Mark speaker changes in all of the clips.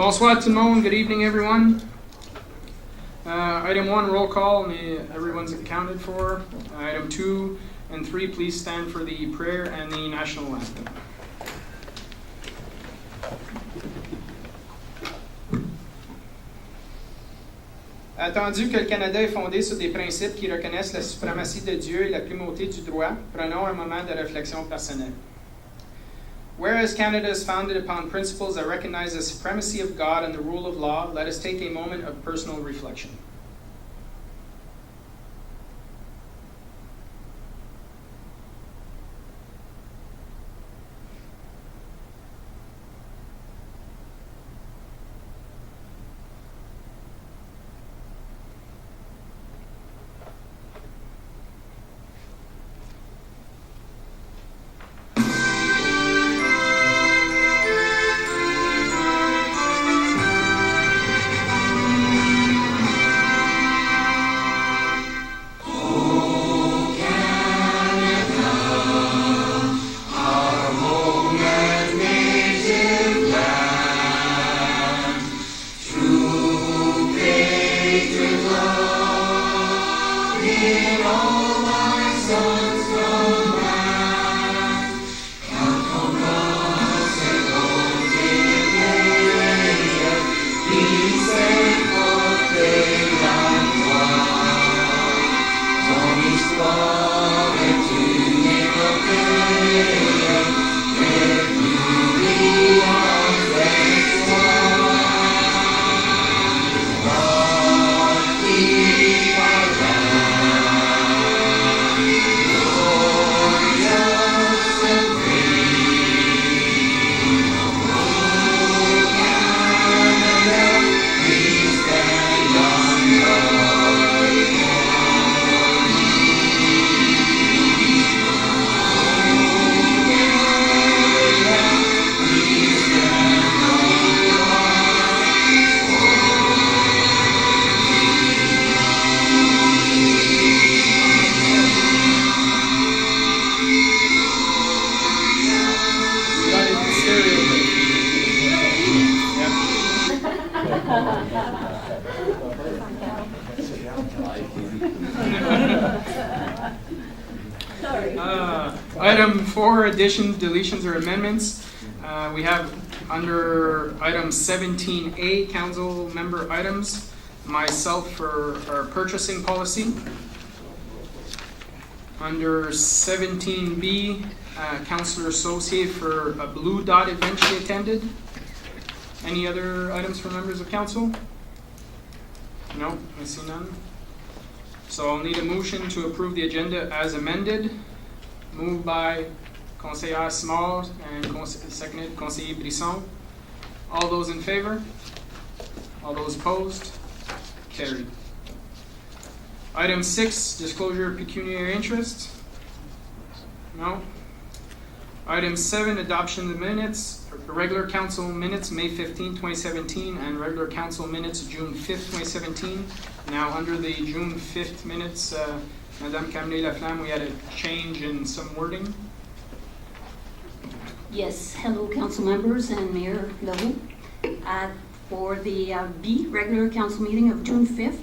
Speaker 1: Bonsoir tout le monde. Good evening, everyone. Item 1, roll call. Everyone's accounted for. Item 2 and 3, please stand for the prayer and the national anthem. Attendu que le Canada est fondé sur des principes qui reconnaissent la suprématie de Dieu et la primauté du droit, prenons un moment de réflexion personnelle. Whereas Canada is founded upon principles that recognize the supremacy of God and the rule of law, let us take a moment of personal reflection. Item 4, additions, deletions, or amendments. We have under item 17A, council member items, myself for our purchasing policy. Under 17B, Councillor Associate for a Blue Dot event she attended. Any other items for members of council? No, I see none. So I'll need a motion to approve the agenda as amended. Moved by Conseiller Small and seconded Conseiller Brisson. All those in favor? All those opposed? Carried. Item 6, disclosure of pecuniary interest. No. Item 7, adoption of the minutes, regular council minutes May 15, 2017 and regular council minutes June 5th, 2017. Now under the June 5th minutes, Madame Camille-Laflamme, we had a change in some wording.
Speaker 2: Yes, hello council members and Mayor Leroux. For the B, regular council meeting of June 5th,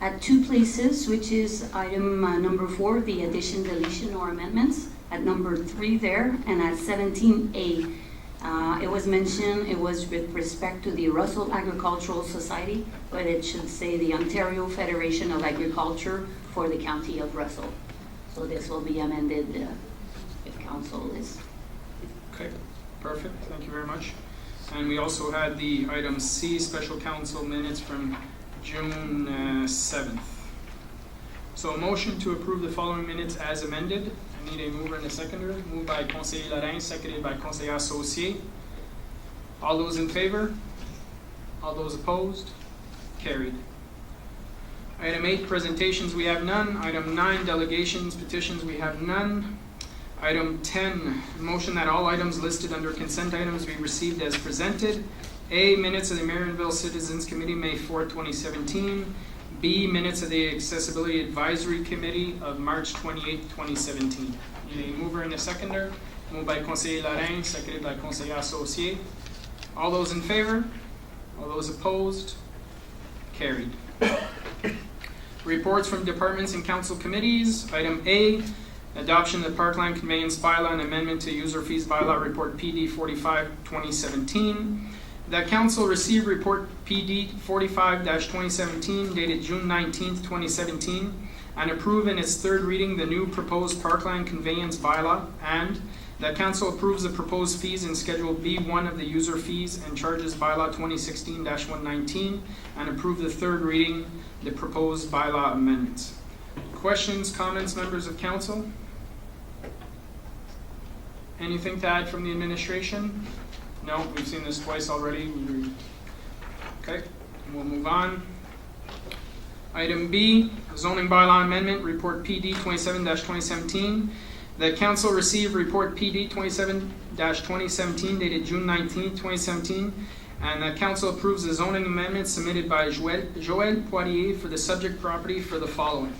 Speaker 2: at 2 places, which is item number 4, the addition, deletion, or amendments, at number 3 there, and at 17A. It was mentioned, it was with respect to the Russell Agricultural Society, but it should say the Ontario Federation of Agriculture for the County of Russell. So this will be amended if council is.
Speaker 1: Okay, perfect, thank you very much. And we also had the item C, special council minutes from June 7th. So a motion to approve the following minutes as amended. I need a mover and a seconder. Moved by Conseiller Lorrain, seconded by Conseiller Associé. All those in favor? All those opposed? Carried. Item 8, presentations, we have none. Item 9, delegations, petitions, we have none. Item 10, motion that all items listed under consent items be received as presented. A, minutes of the Marionville Citizens Committee, May 4, 2017. B, minutes of the Accessibility Advisory Committee of March 28, 2017. Need a mover and a seconder. Moved by Conseiller Lorrain, seconded by Conseiller Associé. All those in favor? All those opposed? Carried. Reports from departments and council committees. Item A, adoption of the Parkland Conveyance Bylaw and amendment to User Fees Bylaw Report PD 45, 2017. That council received report PD 45-2017 dated June 19th, 2017, and approve in its third reading the new proposed Parkland Conveyance Bylaw, and that council approves the proposed fees in Schedule B1 of the User Fees and Charges Bylaw 2016-119, and approve the third reading the proposed bylaw amendments. Questions, comments, members of council? Anything to add from the administration? No, we've seen this twice already. Okay, we'll move on. Item B, zoning bylaw amendment, report PD 27-2017. The council received report PD 27-2017 dated June 19, 2017, and that council approves the zoning amendment submitted by Joël Poirier for the subject property for the following.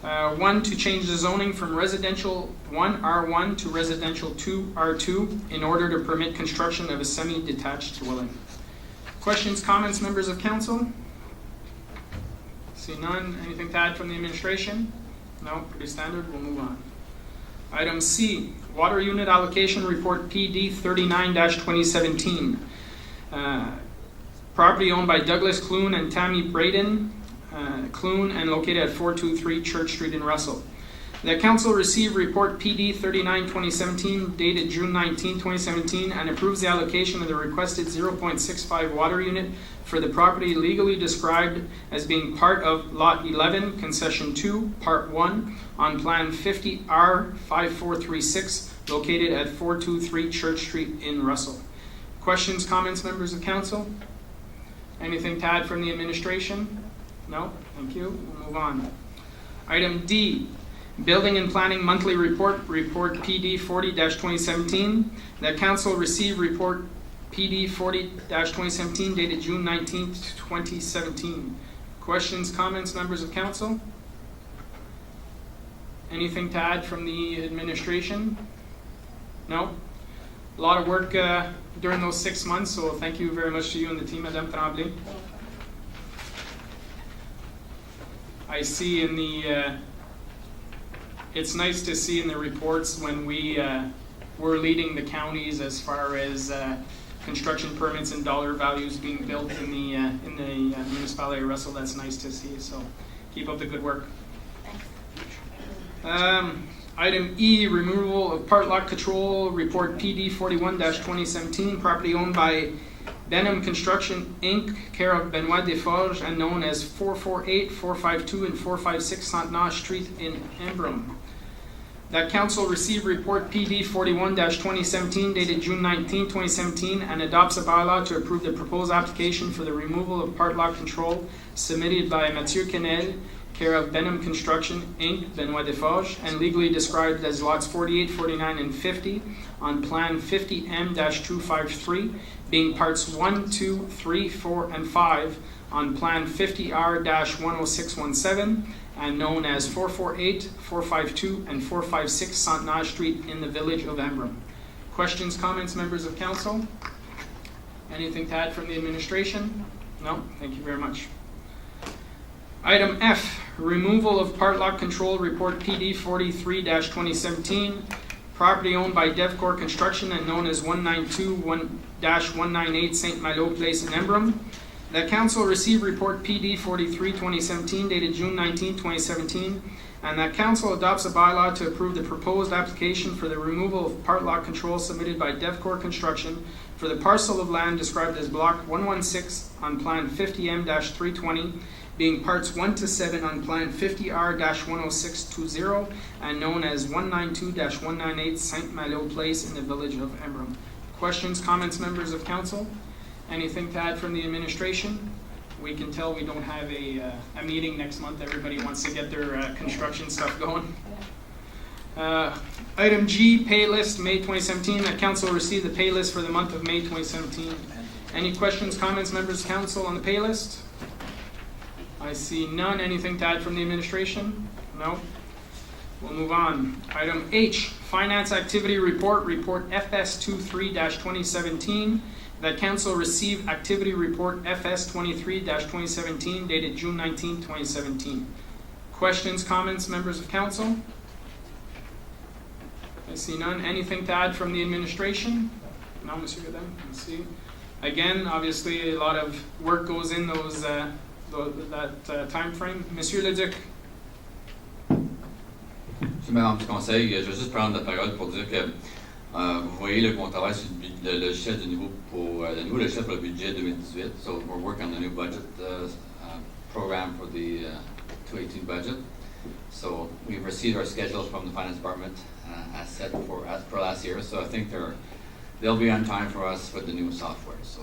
Speaker 1: 1, to change the zoning from residential 1 R1 to residential 2 R2 in order to permit construction of a semi-detached dwelling. Questions, comments, members of council? See none. Anything to add from the administration? No, pretty standard. We'll move on. Item C, water unit allocation report PD 39-2017. Property owned by Douglas Clune and Tammy Braden Clune and located at 423 Church Street in Russell. The council received report PD 39-2017 dated June 19, 2017 and approves the allocation of the requested 0.65 water unit for the property legally described as being part of Lot 11, Concession 2, Part 1 on Plan 50R5436 located at 423 Church Street in Russell. Questions, comments, members of council? Anything to add from the administration? No? Thank you. We'll move on. Item D, Building and Planning Monthly Report, report PD 40-2017. That council received report PD 40-2017 dated June 19th, 2017. Questions, comments, members of council? Anything to add from the administration? No? A lot of work during those 6 months, so thank you very much to you and the team, Madame Tremblay. I see in the, it's nice to see in the reports when we were leading the counties as far as construction permits and dollar values being built in the municipality of Russell. That's nice to see, so keep up the good work. Item E, removal of part lot control, report PD 41-2017, property owned by Benham Construction, Inc., care of Benoit Desforges, and known as 448, 452, and 456 Centenage Street in Embrun. That council received report PD 41-2017 dated June 19, 2017, and adopts a bylaw to approve the proposed application for the removal of part lot control submitted by Mathieu Quenel, care of Benham Construction, Inc., Benoit Desforges, and legally described as lots 48, 49, and 50 on Plan 50M-253, being parts 1, 2, 3, 4, and 5 on Plan 50R-10617, and known as 448, 452, and 456 Centenage Street in the village of Embrun. Questions, comments, members of council? Anything to add from the administration? No? Thank you very much. Item F, removal of part lot control, report PD 43-2017, property owned by DevCore Construction and known as 192-198 St. Malo Place in Embrun. The council received report PD 43-2017 dated June 19, 2017, and that council adopts a bylaw to approve the proposed application for the removal of part lot control submitted by DevCore Construction for the parcel of land described as Block 116 on Plan 50M-320, being parts 1 to 7 on Plan 50R-10620 and known as 192-198 St. Malo Place in the village of Embrun. Questions, comments, members of council? Anything to add from the administration? We can tell we don't have a meeting next month. Everybody wants to get their construction stuff going. Item G, pay list, May 2017. The council received the pay list for the month of May 2017. Any questions, comments, members of council on the pay list? I see none. Anything to add from the administration? No. We'll move on. Item H, finance activity report, report FS 23-2017. that council receive activity report FS 23-2017 dated June 19, 2017. Questions, comments, members of council? I see none. Anything to add from the administration? No, Monsieur Godin? I see. Again, obviously, a lot of work goes in that time frame. Monsieur Leduc.
Speaker 3: Monsieur le Madame du Conseil, je vais juste prendre la parole pour dire que vous voyez qu'on travaille sur le logiciel le nouveau logiciel pour le budget 2018. So we're working on the new budget program for the 2018 budget. So we've received our schedule from the finance department as set for last year. So I think they'll be on time for us with the new software. So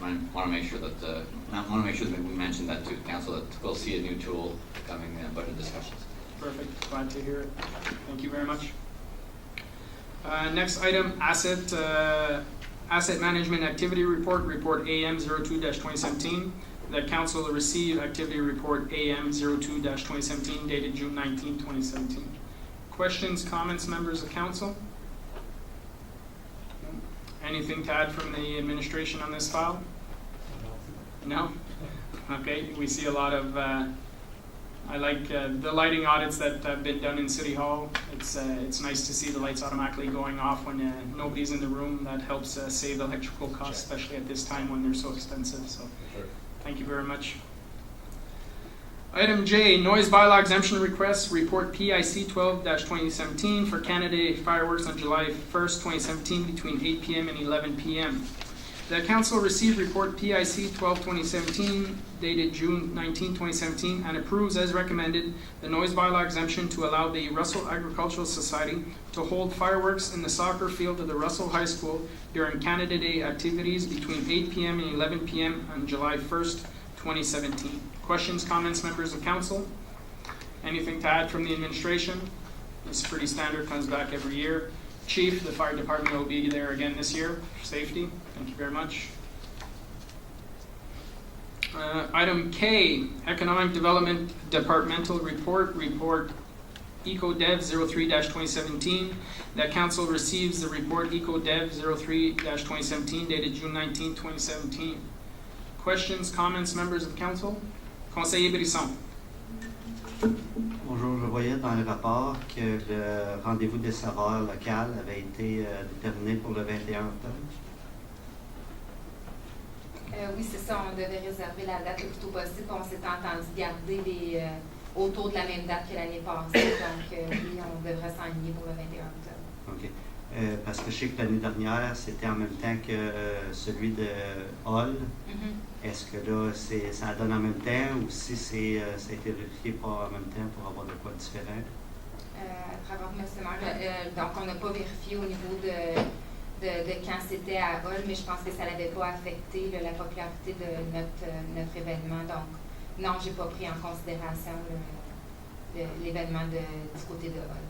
Speaker 3: I want to make sure that we mention that to council, that we'll see a new tool coming in budget discussions.
Speaker 1: Perfect. Glad to hear it. Thank you very much. Next item, asset management activity report, report AM 02-2017. That council will receive activity report AM 02-2017 dated June 19, 2017. Questions, comments, members of council? Anything to add from the administration on this file? No? Okay, we see a lot of I like the lighting audits that have been done in City Hall. It's nice to see the lights automatically going off when nobody's in the room. That helps save electrical costs, especially at this time when they're so expensive. So, thank you very much. Item J, noise bylaw exemption request, report PIC 12-2017 for Canada Day fireworks on July 1st, 2017 between 8 p.m. and 11 p.m. The council received report PIC 12-2017 dated June 19, 2017 and approves as recommended the noise bylaw exemption to allow the Russell Agricultural Society to hold fireworks in the soccer field of the Russell High School during Canada Day activities between 8 p.m. and 11 p.m. on July 1st, 2017. Questions, comments, members of council? Anything to add from the administration? It's pretty standard, comes back every year. Chief, the fire department will be there again this year for safety. Thank you very much. Item K, Economic Development Departmental Report, report EcoDev 03-2017. That council receives the report EcoDev 03-2017 dated June 19, 2017. Questions, comments, members of council? Conseiller Brisson.
Speaker 4: Bonjour, je voyais dans le rapport que le rendez-vous des saveurs locales avait été déterminé pour le 21 octobre.
Speaker 5: Oui, c'est ça, on devait réserver la date le plus tôt possible. On s'était entendu garder autour de la même date que l'année passée. Donc, oui, on devrait s'enligner pour le 21 octobre. OK.
Speaker 4: Parce que je sais que l'année dernière, c'était en même temps que celui de Hall. Mm-hmm. Est-ce que là, ça donne en même temps ou si ça a été vérifié pas en même temps pour avoir de quoi différent?
Speaker 5: À travers M. Maire, donc on n'a pas vérifié au niveau de quand c'était à Hall, mais je pense que ça n'avait pas affecté la popularité de notre événement. Donc, non, je n'ai pas pris en considération l'événement du côté de Hall.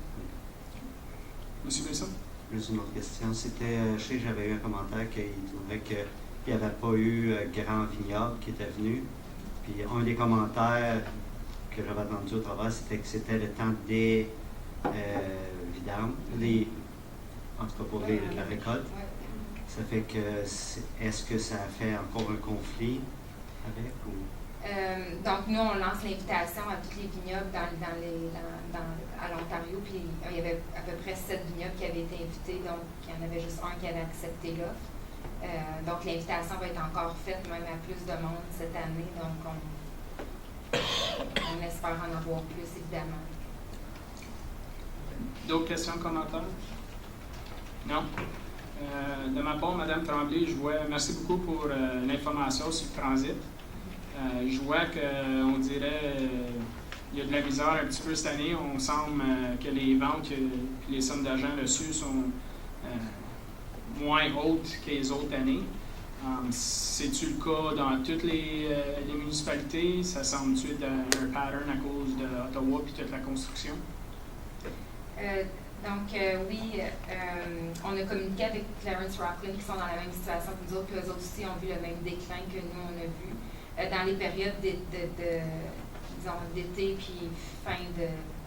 Speaker 1: Monsieur Besson?
Speaker 4: Juste une autre question. C'était, je sais que j'avais eu un commentaire qu'il trouvait qu'il n'y avait pas eu grand vignoble qui était venu. Puis un des commentaires que j'avais entendu au travers, c'était que c'était le temps des vidanges, en tout cas pour la récolte. Ça fait que, est-ce que ça fait encore un conflit avec ou?
Speaker 5: Donc, nous, on lance l'invitation à tous les vignobles à l'Ontario, puis il y avait à peu près 7 vignobles qui avaient été invités, donc il y en avait juste un qui avait accepté l'offre. Donc, l'invitation va être encore faite, même à plus de monde cette année, donc on espère en avoir plus, évidemment.
Speaker 1: D'autres questions, commentaires? Non? De ma part, Mme Tremblay, merci beaucoup pour l'information sur le transit. Je vois qu'on dirait il y a de la misère un petit peu cette année. On semble que les ventes et les sommes d'argent reçues sont moins hautes que les autres années. C'est-tu le cas dans toutes les municipalités? Ça semble-tu être un pattern à cause d'Ottawa et toute la construction?
Speaker 5: Oui, on a communiqué avec Clarence Rockland qui sont dans la même situation que nous autres, puis eux autres aussi ont vu le même déclin que nous, on a vu. Dans les périodes disons, d'été puis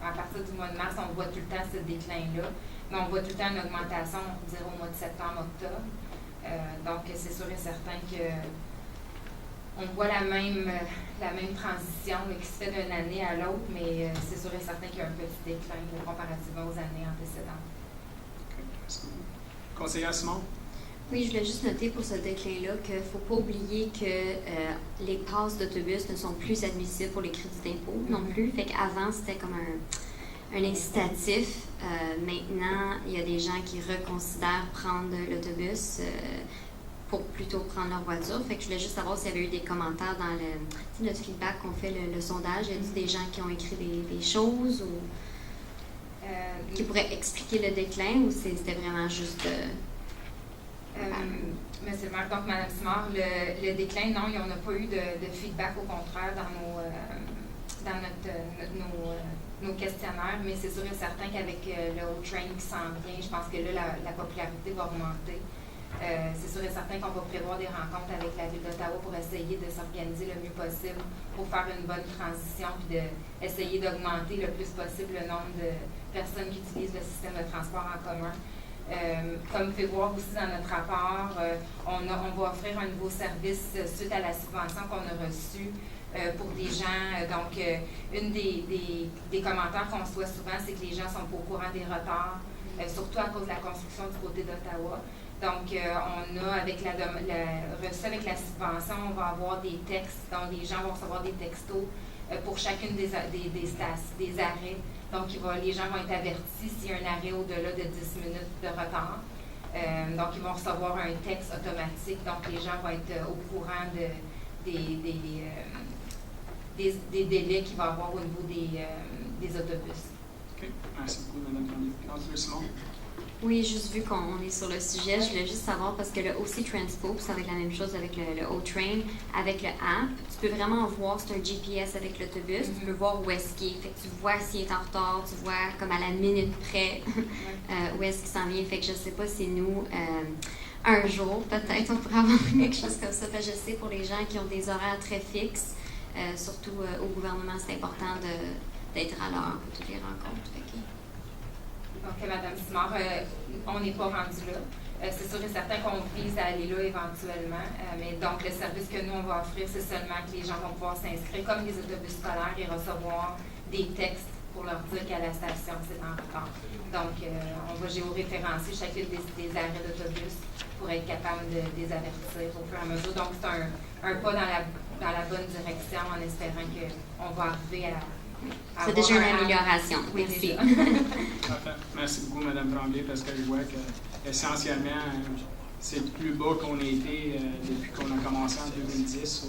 Speaker 5: à partir du mois de mars, on voit tout le temps ce déclin-là, mais on voit tout le temps une augmentation, on dirait au mois de septembre, octobre. Donc, c'est sûr et certain que on voit la même transition là, qui se fait d'une année à l'autre, mais c'est sûr et certain qu'il y a un petit déclin là, comparativement aux années antécédentes.
Speaker 1: Okay, merci beaucoup. Conseillère Simon?
Speaker 6: Oui, je voulais juste noter pour ce déclin-là qu'il ne faut pas oublier que les passes d'autobus ne sont plus admissibles pour les crédits d'impôt non plus. Fait qu'avant, c'était comme un incitatif. Maintenant, il y a des gens qui reconsidèrent prendre l'autobus pour plutôt prendre leur voiture. Fait que je voulais juste savoir s'il y avait eu des commentaires dans notre feedback qu'on fait, le sondage. Y a-t-il des gens qui ont écrit des choses ou qui pourraient expliquer le déclin ou c'était vraiment juste...
Speaker 5: Monsieur le maire, donc Mme Simard, le déclin, non, on n'a pas eu de feedback, au contraire, dans nos questionnaires, mais c'est sûr et certain qu'avec le O-Train qui s'en vient, je pense que là, la popularité va augmenter. C'est sûr et certain qu'on va prévoir des rencontres avec la Ville d'Ottawa pour essayer de s'organiser le mieux possible pour faire une bonne transition puis d'essayer d'augmenter le plus possible le nombre de personnes qui utilisent le système de transport en commun. Comme vous pouvez voir aussi dans notre rapport, on va offrir un nouveau service suite à la subvention qu'on a reçue pour des gens. Donc, une des commentaires qu'on reçoit souvent, c'est que les gens sont pas au courant des retards, surtout à cause de la construction du côté d'Ottawa. Donc, on a, avec reçu avec la subvention, on va avoir des textes, donc les gens vont recevoir des textos pour chacune des arrêts. Donc, les gens vont être avertis s'il y a un arrêt au-delà de 10 minutes de retard. Donc, ils vont recevoir un texte automatique. Donc, les gens vont être au courant des délais qu'il va y avoir au niveau des autobus.
Speaker 1: OK. Merci beaucoup, Mme Tremblay. Councilleur Simon?
Speaker 6: Oui, juste vu qu'on est sur le sujet, je voulais juste savoir, parce que le OC Transpo, ça va être la même chose avec le O-Train, avec le app, tu peux vraiment voir, c'est un GPS avec l'autobus, tu peux voir où est-ce qu'il est, fait que tu vois s'il est en retard, tu vois comme à la minute près où est-ce qu'il s'en vient, fait que je sais pas si nous, un jour, peut-être, on pourrait avoir quelque chose comme ça, parce que je sais pour les gens qui ont des horaires très fixes, surtout au gouvernement, c'est important d'être à l'heure pour toutes les rencontres. Fait que,
Speaker 5: Donc, Mme Simard, on n'est pas rendu là. C'est sûr et certain qu'on vise à aller là éventuellement. Mais donc, le service que nous, on va offrir, c'est seulement que les gens vont pouvoir s'inscrire comme les autobus scolaires et recevoir des textes pour leur dire qu'à la station, c'est en retard. Donc, on va géoréférencer chacune des arrêts d'autobus pour être capable de les avertir au fur et à mesure. Donc, c'est un pas dans la bonne direction en espérant qu'on va arriver à
Speaker 6: c'est déjà une amélioration.
Speaker 5: Oui,
Speaker 6: Merci.
Speaker 1: Parfait. Merci beaucoup, Mme Tremblay, parce que je vois que essentiellement, c'est le plus bas qu'on a été depuis qu'on a commencé en 2010.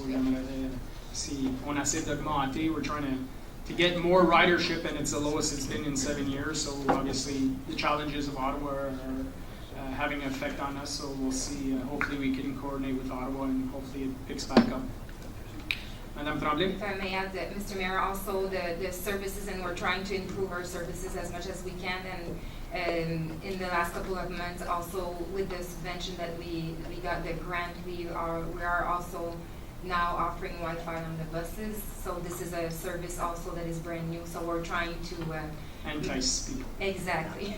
Speaker 1: On essaie d'augmenter. We're trying to get more ridership, and it's the lowest it's been in 7 years. So obviously, the challenges of Ottawa are having an effect on us. So we'll see. Hopefully, we can coordinate with Ottawa, and hopefully, it picks back up. Madame Tremblay?
Speaker 5: If I may add, Mr. Mayor, also the services, and we're trying to improve our services as much as we can. And in the last couple of months, also with the subvention that we got, the grant, we are also now offering Wi-Fi on the buses. So this is a service also that is brand new. So we're trying to
Speaker 1: Entice people.
Speaker 5: Exactly.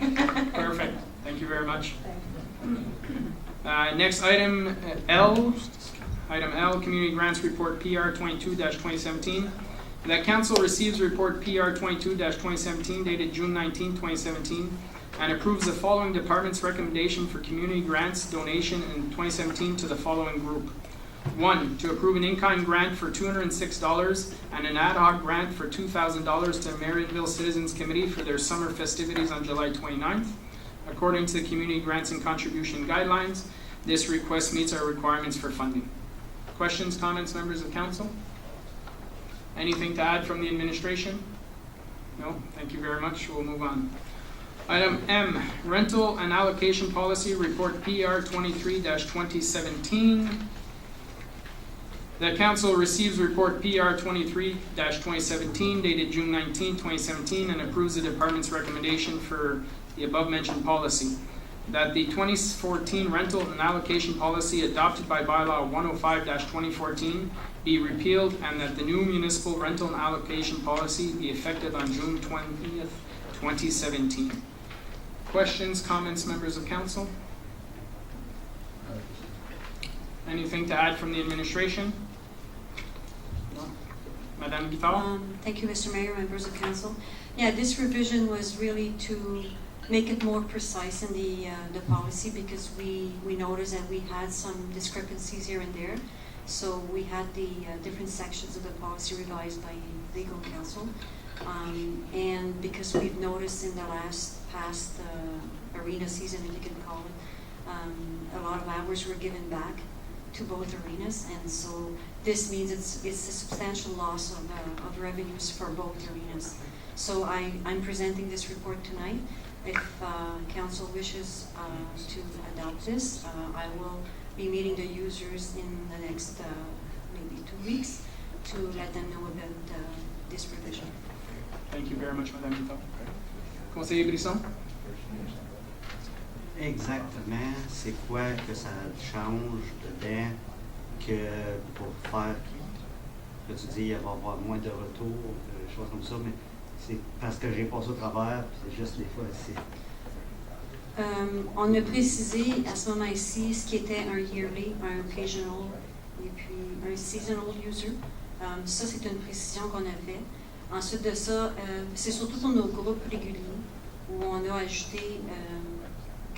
Speaker 1: Perfect. Thank you very much. Next item, L. Item L, Community Grants Report PR 22-2017. That Council receives report PR 22-2017 dated June 19, 2017, and approves the following department's recommendation for community grants donation in 2017 to the following group. 1. To approve an in-kind grant for $206 and an ad hoc grant for $2,000 to Marionville Citizens Committee for their summer festivities on July 29th. According to the Community Grants and Contribution Guidelines, this request meets our requirements for funding. Questions, comments, members of council? Anything to add from the administration? No? Thank you very much. We'll move on. Item M, Rental and Allocation Policy Report PR 23-2017. The Council receives report PR 23-2017 dated June 19, 2017 and approves the Department's recommendation for the above-mentioned policy. That the 2014 rental and allocation policy adopted by bylaw 105-2014 be repealed and that the new municipal rental and allocation policy be effective on June 20th, 2017. Questions, comments, members of council? Anything to add from the administration? No? Madame Guitar?
Speaker 7: Thank you, Mr. Mayor, members of council. Yeah, this revision was really to make it more precise in the policy, because we noticed that we had some discrepancies here and there. So we had the different sections of the policy revised by legal counsel. And because we've noticed in the past arena season, if you can call it, a lot of hours were given back to both arenas, and so this means it's a substantial loss of revenues for both arenas. So I'm presenting this report tonight. If council wishes to adopt this, I will be meeting the users in the next maybe 2 weeks to let them know about this revision.
Speaker 1: Thank you very much, Madame Guitar. Conseiller Brisson?
Speaker 4: Exactement. C'est quoi que ça change dedans que pour faire, que tu dis, il va y avoir moins de retours, des choses comme ça, mais c'est parce que j'ai passé au travers, puis c'est juste des fois, c'est...
Speaker 7: On a précisé à ce moment-ci ce qui était un yearly, un occasional et puis un seasonal user. Ça, c'est une précision qu'on a fait. Ensuite de ça, c'est surtout pour nos groupes réguliers où on a ajouté,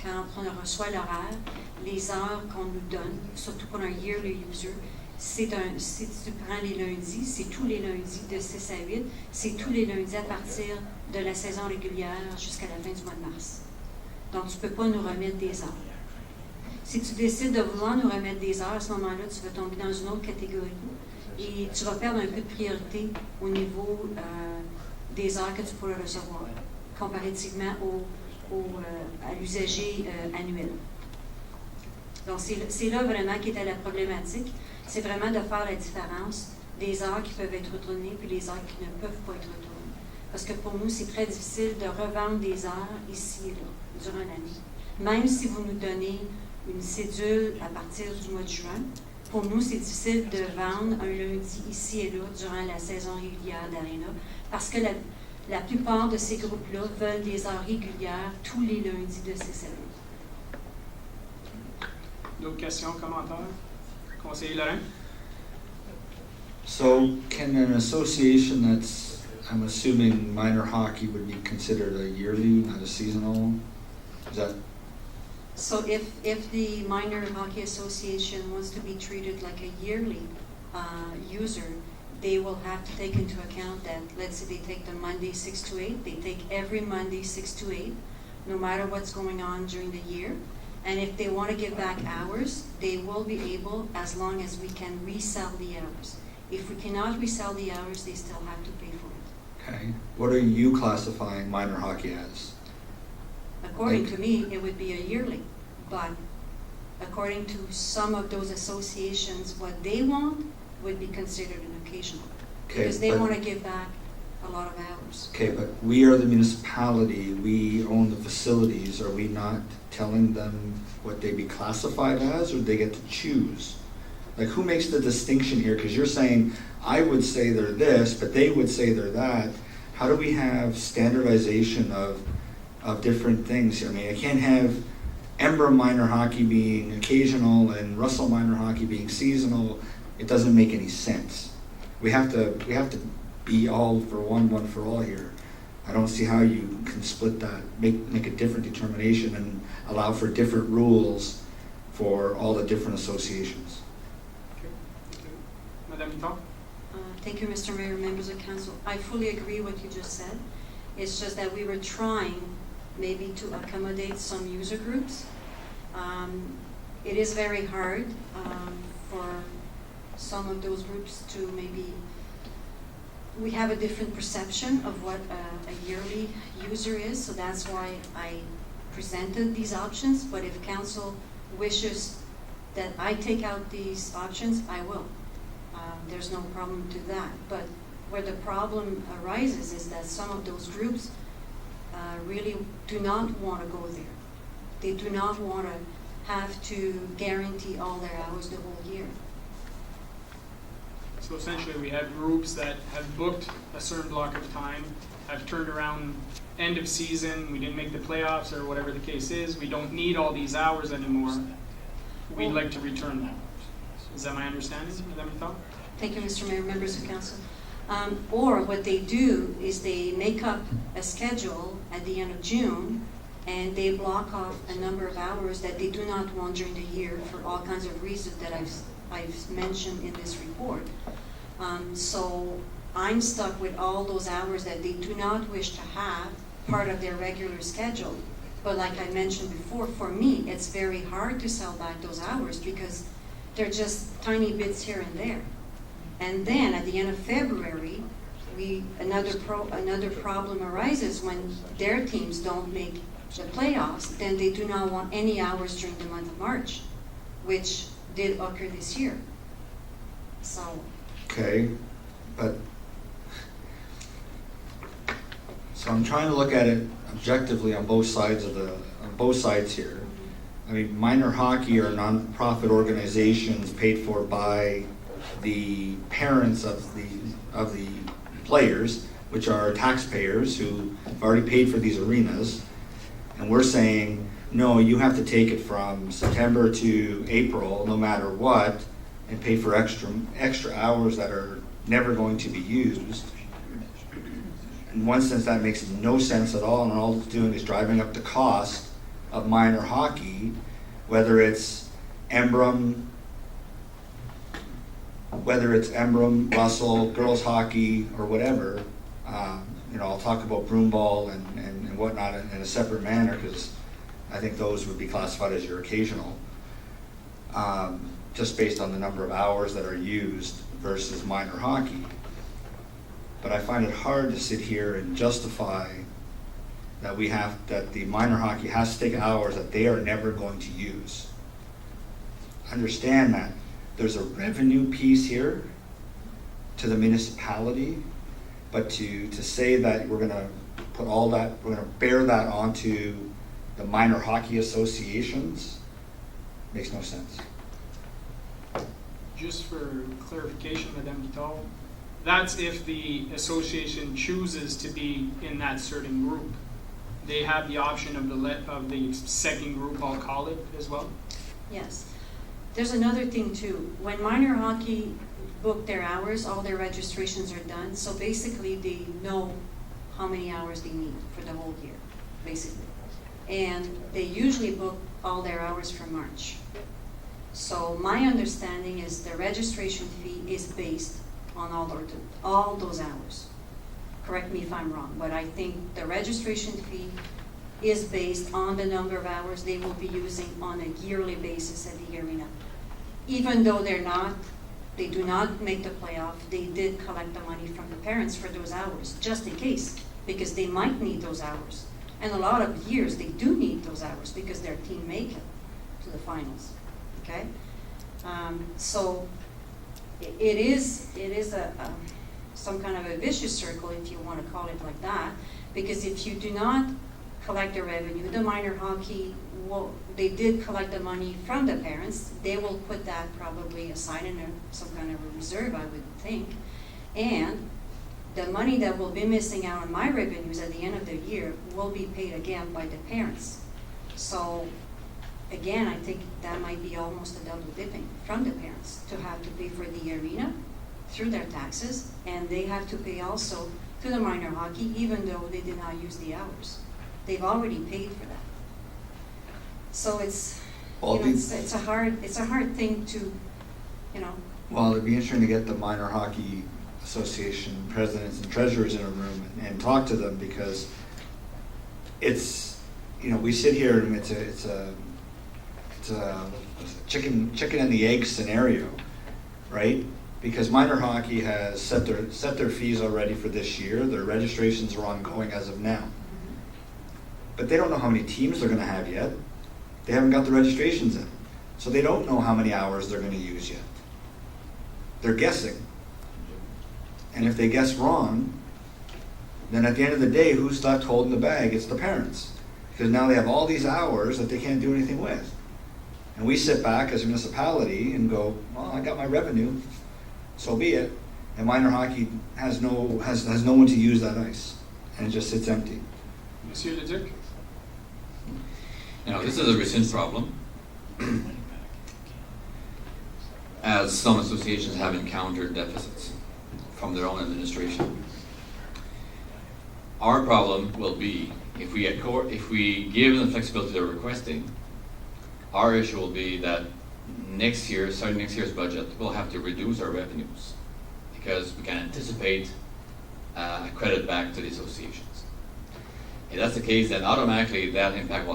Speaker 7: quand on reçoit l'horaire, les heures qu'on nous donne, surtout pour un yearly user. Si tu prends les lundis, c'est tous les lundis de 6 à 8, c'est tous les lundis à partir de la saison régulière jusqu'à la fin du mois de mars. Donc, tu ne peux pas nous remettre des heures. Si tu décides de vouloir nous remettre des heures, à ce moment-là, tu vas tomber dans une autre catégorie et tu vas perdre un peu de priorité au niveau des heures que tu pourrais recevoir, comparativement à l'usager annuel. Donc, c'est là vraiment qui était la problématique. C'est vraiment de faire la différence des heures qui peuvent être retournées et les heures qui ne peuvent pas être retournées. Parce que pour nous, c'est très difficile de revendre des heures ici et là, durant l'année. Même si vous nous donnez une cédule à partir du mois de juin, pour nous, c'est difficile de vendre un lundi ici et là durant la saison régulière d'Arena, parce que la plupart de ces groupes-là veulent des heures régulières tous les lundis de ces semaines.
Speaker 1: D'autres questions, commentaires? Conseiller Lorrain?
Speaker 8: So can an association that's, I'm assuming minor hockey would be considered a yearly, not a seasonal? Is that?
Speaker 7: So if the Minor Hockey Association wants to be treated like a yearly user, they will have to take into account that, let's say they take the Monday 6 to 8, they take every Monday 6 to 8, no matter what's going on during the year. And if they want to give back hours, they will be able, as long as we can resell the hours. If we cannot resell the hours, they still have to pay for it.
Speaker 8: Okay. What are you classifying minor hockey as?
Speaker 7: According to me, it would be a yearly, but according to some of those associations, what they want would be considered an occasional.
Speaker 8: Okay,
Speaker 7: Because they
Speaker 8: but-
Speaker 7: want to give back a lot of hours.
Speaker 8: Okay, but we are the municipality, we own the facilities, are we not telling them what they be classified as, or they get to choose? Like, who makes the distinction here? Because you're saying, I would say they're this, but they would say they're that. How do we have standardization of different things here? I mean, I can't have Ember minor hockey being occasional and Russell minor hockey being seasonal. It doesn't make any sense. We have to be all for one for all here. I don't see how you can split that, make a different determination and allow for different rules for all the different associations.
Speaker 1: Okay. Madame Guitar?
Speaker 7: Thank you, Mr. Mayor, members of council. I fully agree what you just said. It's just that we were trying maybe to accommodate some user groups. It is very hard for some of those groups to maybe, we have a different perception of what a yearly user is, so that's why I presented these options. But if council wishes that I take out these options, I will. There's no problem to that. But where the problem arises is that some of those groups really do not want to go there. They do not want to have to guarantee all their hours the whole year.
Speaker 1: So essentially, we have groups that have booked a certain block of time, have turned around end of season, we didn't make the playoffs or whatever the case is, we don't need all these hours anymore. we'd like to return that. Is that my understanding, Madam Vital?
Speaker 7: Thank you, Mr. Mayor, members of council. Or what they do is they make up a schedule at the end of June, and they block off a number of hours that they do not want during the year for all kinds of reasons that I've mentioned in this report. So I'm stuck with all those hours that they do not wish to have part of their regular schedule. But like I mentioned before, for me, it's very hard to sell back those hours because they're just tiny bits here and there. And then at the end of February, another problem arises when their teams don't make the playoffs. Then they do not want any hours during the month of March, which did occur this year. So.
Speaker 8: Okay, but, so I'm trying to look at it objectively on both sides here. I mean, minor hockey are nonprofit organizations paid for by the parents of the players, which are taxpayers who have already paid for these arenas. And we're saying, no, you have to take it from September to April, no matter what, and pay for extra hours that are never going to be used. In one sense, that makes no sense at all, and all it's doing is driving up the cost of minor hockey, whether it's Emblem, Russell, girls hockey, or whatever. I'll talk about broomball and whatnot in a separate manner because I think those would be classified as your occasional, just based on the number of hours that are used versus minor hockey. But I find it hard to sit here and justify that the minor hockey has to take hours that they are never going to use. Understand that there's a revenue piece here to the municipality, but to say that we're going to put all that, we're going to bear that onto the minor hockey associations makes no sense.
Speaker 1: Just for clarification, Madame Vital, that's if the association chooses to be in that certain group. They have the option of the second group, I'll call it, as well?
Speaker 7: Yes. There's another thing too. When minor hockey book their hours, all their registrations are done. So basically they know how many hours they need for the whole year, basically. And they usually book all their hours for March. So my understanding is the registration fee is based on all those hours. Correct me if I'm wrong, but I think the registration fee is based on the number of hours they will be using on a yearly basis at the arena. Even though they do not make the playoff, they did collect the money from the parents for those hours, just in case, because they might need those hours. And a lot of years they do need those hours because their team make it to the finals. Okay, so it is some kind of a vicious circle, if you want to call it like that, because if you do not collect the revenue, the minor hockey, they did collect the money from the parents. They will put that probably aside in some kind of a reserve, I would think, and the money that will be missing out on my revenues at the end of the year will be paid again by the parents. So again, I think that might be almost a double dipping from the parents to have to pay for the arena through their taxes, and they have to pay also to the minor hockey even though they did not use the hours. They've already paid for that. So it's it's a hard thing to,
Speaker 8: Well, it'd be interesting to get the minor hockey association presidents and treasurers in a room and talk to them, because it's, we sit here and it's a chicken and the egg scenario, right? Because minor hockey has set their fees already for this year. Their registrations are ongoing as of now. But they don't know how many teams they're going to have yet. They haven't got the registrations in. So they don't know how many hours they're going to use yet. They're guessing. And if they guess wrong, then at the end of the day, who's left holding the bag? It's the parents. Because now they have all these hours that they can't do anything with. And we sit back as a municipality and go, well, I got my revenue, so be it. And minor hockey has no one to use that ice. And it just sits empty.
Speaker 1: Monsieur Leduc?
Speaker 3: This is a recent problem. as some associations have encountered deficits from their own administration. Our problem will be if we give them the flexibility they're requesting. Our issue will be that next year, starting next year's budget, we'll have to reduce our revenues because we can anticipate a credit back to the associations. If that's the case, then automatically that impact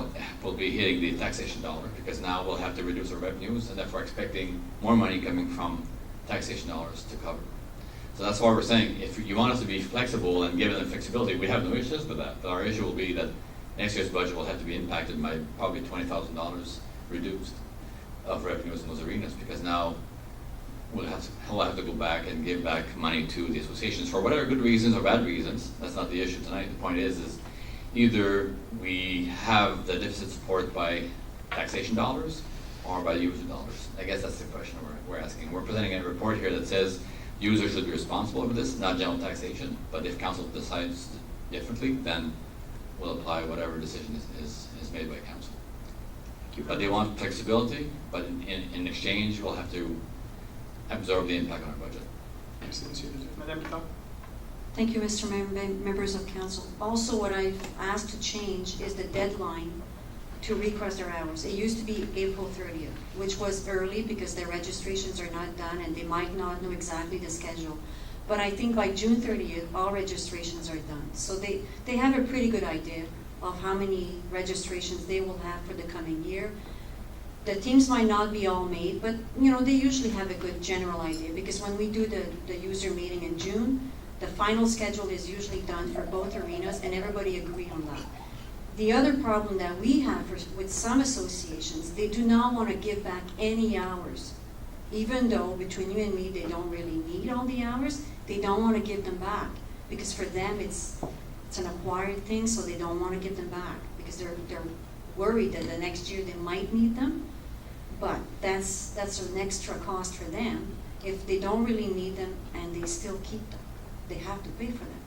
Speaker 3: will be hitting the taxation dollar because now we'll have to reduce our revenues and therefore expecting more money coming from taxation dollars to cover. So that's why we're saying if you want us to be flexible and give them flexibility, we have no issues with that. But our issue will be that next year's budget will have to be impacted by probably $20,000 reduced of revenues in those arenas because now we'll have to go back and give back money to the associations for whatever good reasons or bad reasons. That's not the issue tonight. The point is either we have the deficit support by taxation dollars or by user dollars. I guess that's the question we're asking. We're presenting a report here that says users should be responsible for this, not general taxation. But if council decides differently, then we'll apply whatever decision is made by council. But they want flexibility, but in exchange, we'll have to absorb the impact on our budget.
Speaker 1: Madame Piton?
Speaker 7: Thank you, Mr. Mayor, members of council. Also, what I've asked to change is the deadline to request their hours. It used to be April 30th, which was early because their registrations are not done and they might not know exactly the schedule. But I think by June 30th, all registrations are done. So they have a pretty good idea of how many registrations they will have for the coming year. The teams might not be all made, but they usually have a good general idea because when we do the user meeting in June, the final schedule is usually done for both arenas and everybody agree on that. The other problem that we have with some associations, they do not want to give back any hours. Even though between you and me, they don't really need all the hours, they don't want to give them back because for them it's an acquired thing, so they don't want to give them back because they're worried that the next year they might need them. But that's an extra cost for them. If they don't really need them and they still keep them, they have to pay for them,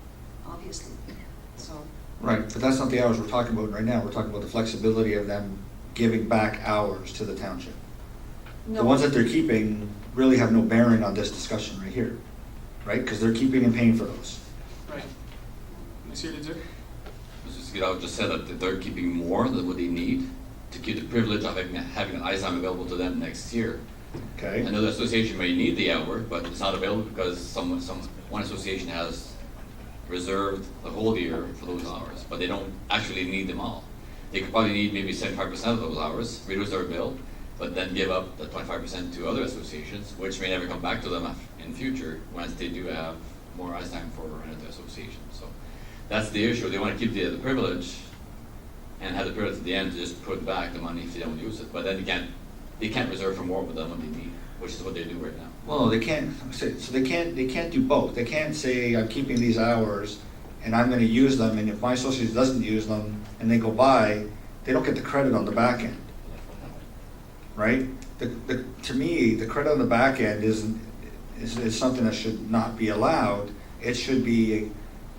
Speaker 7: obviously. So.
Speaker 8: Right, but that's not the hours we're talking about right now. We're talking about the flexibility of them giving back hours to the township.
Speaker 7: No.
Speaker 8: The ones that they're keeping really have no bearing on this discussion right here, right? Because they're keeping and paying for those.
Speaker 1: Right. Monsieur Leduc?
Speaker 3: Mr. Skidau just said that they're keeping more than what they need to keep the privilege of having an ISAM available to them next year.
Speaker 8: Okay.
Speaker 3: Another association may need the hour, but it's not available because one association has reserved the whole year for those hours, but they don't actually need them all. They could probably need maybe 75% of those hours, reduce their bill, but then give up the 25% to other associations, which may never come back to them in future once they do have more ice time for another association. So that's the issue. They want to keep the privilege and have the privilege at the end to just put back the money if they don't use it. But then they can't reserve for more with them when they need, which is what they do right now.
Speaker 8: Well, they can't. So they can't do both. They can't say I'm keeping these hours and I'm going to use them, and if my associate doesn't use them and they go by, they don't get the credit on the back end, right? To me, the credit on the back end is something that should not be allowed. It should be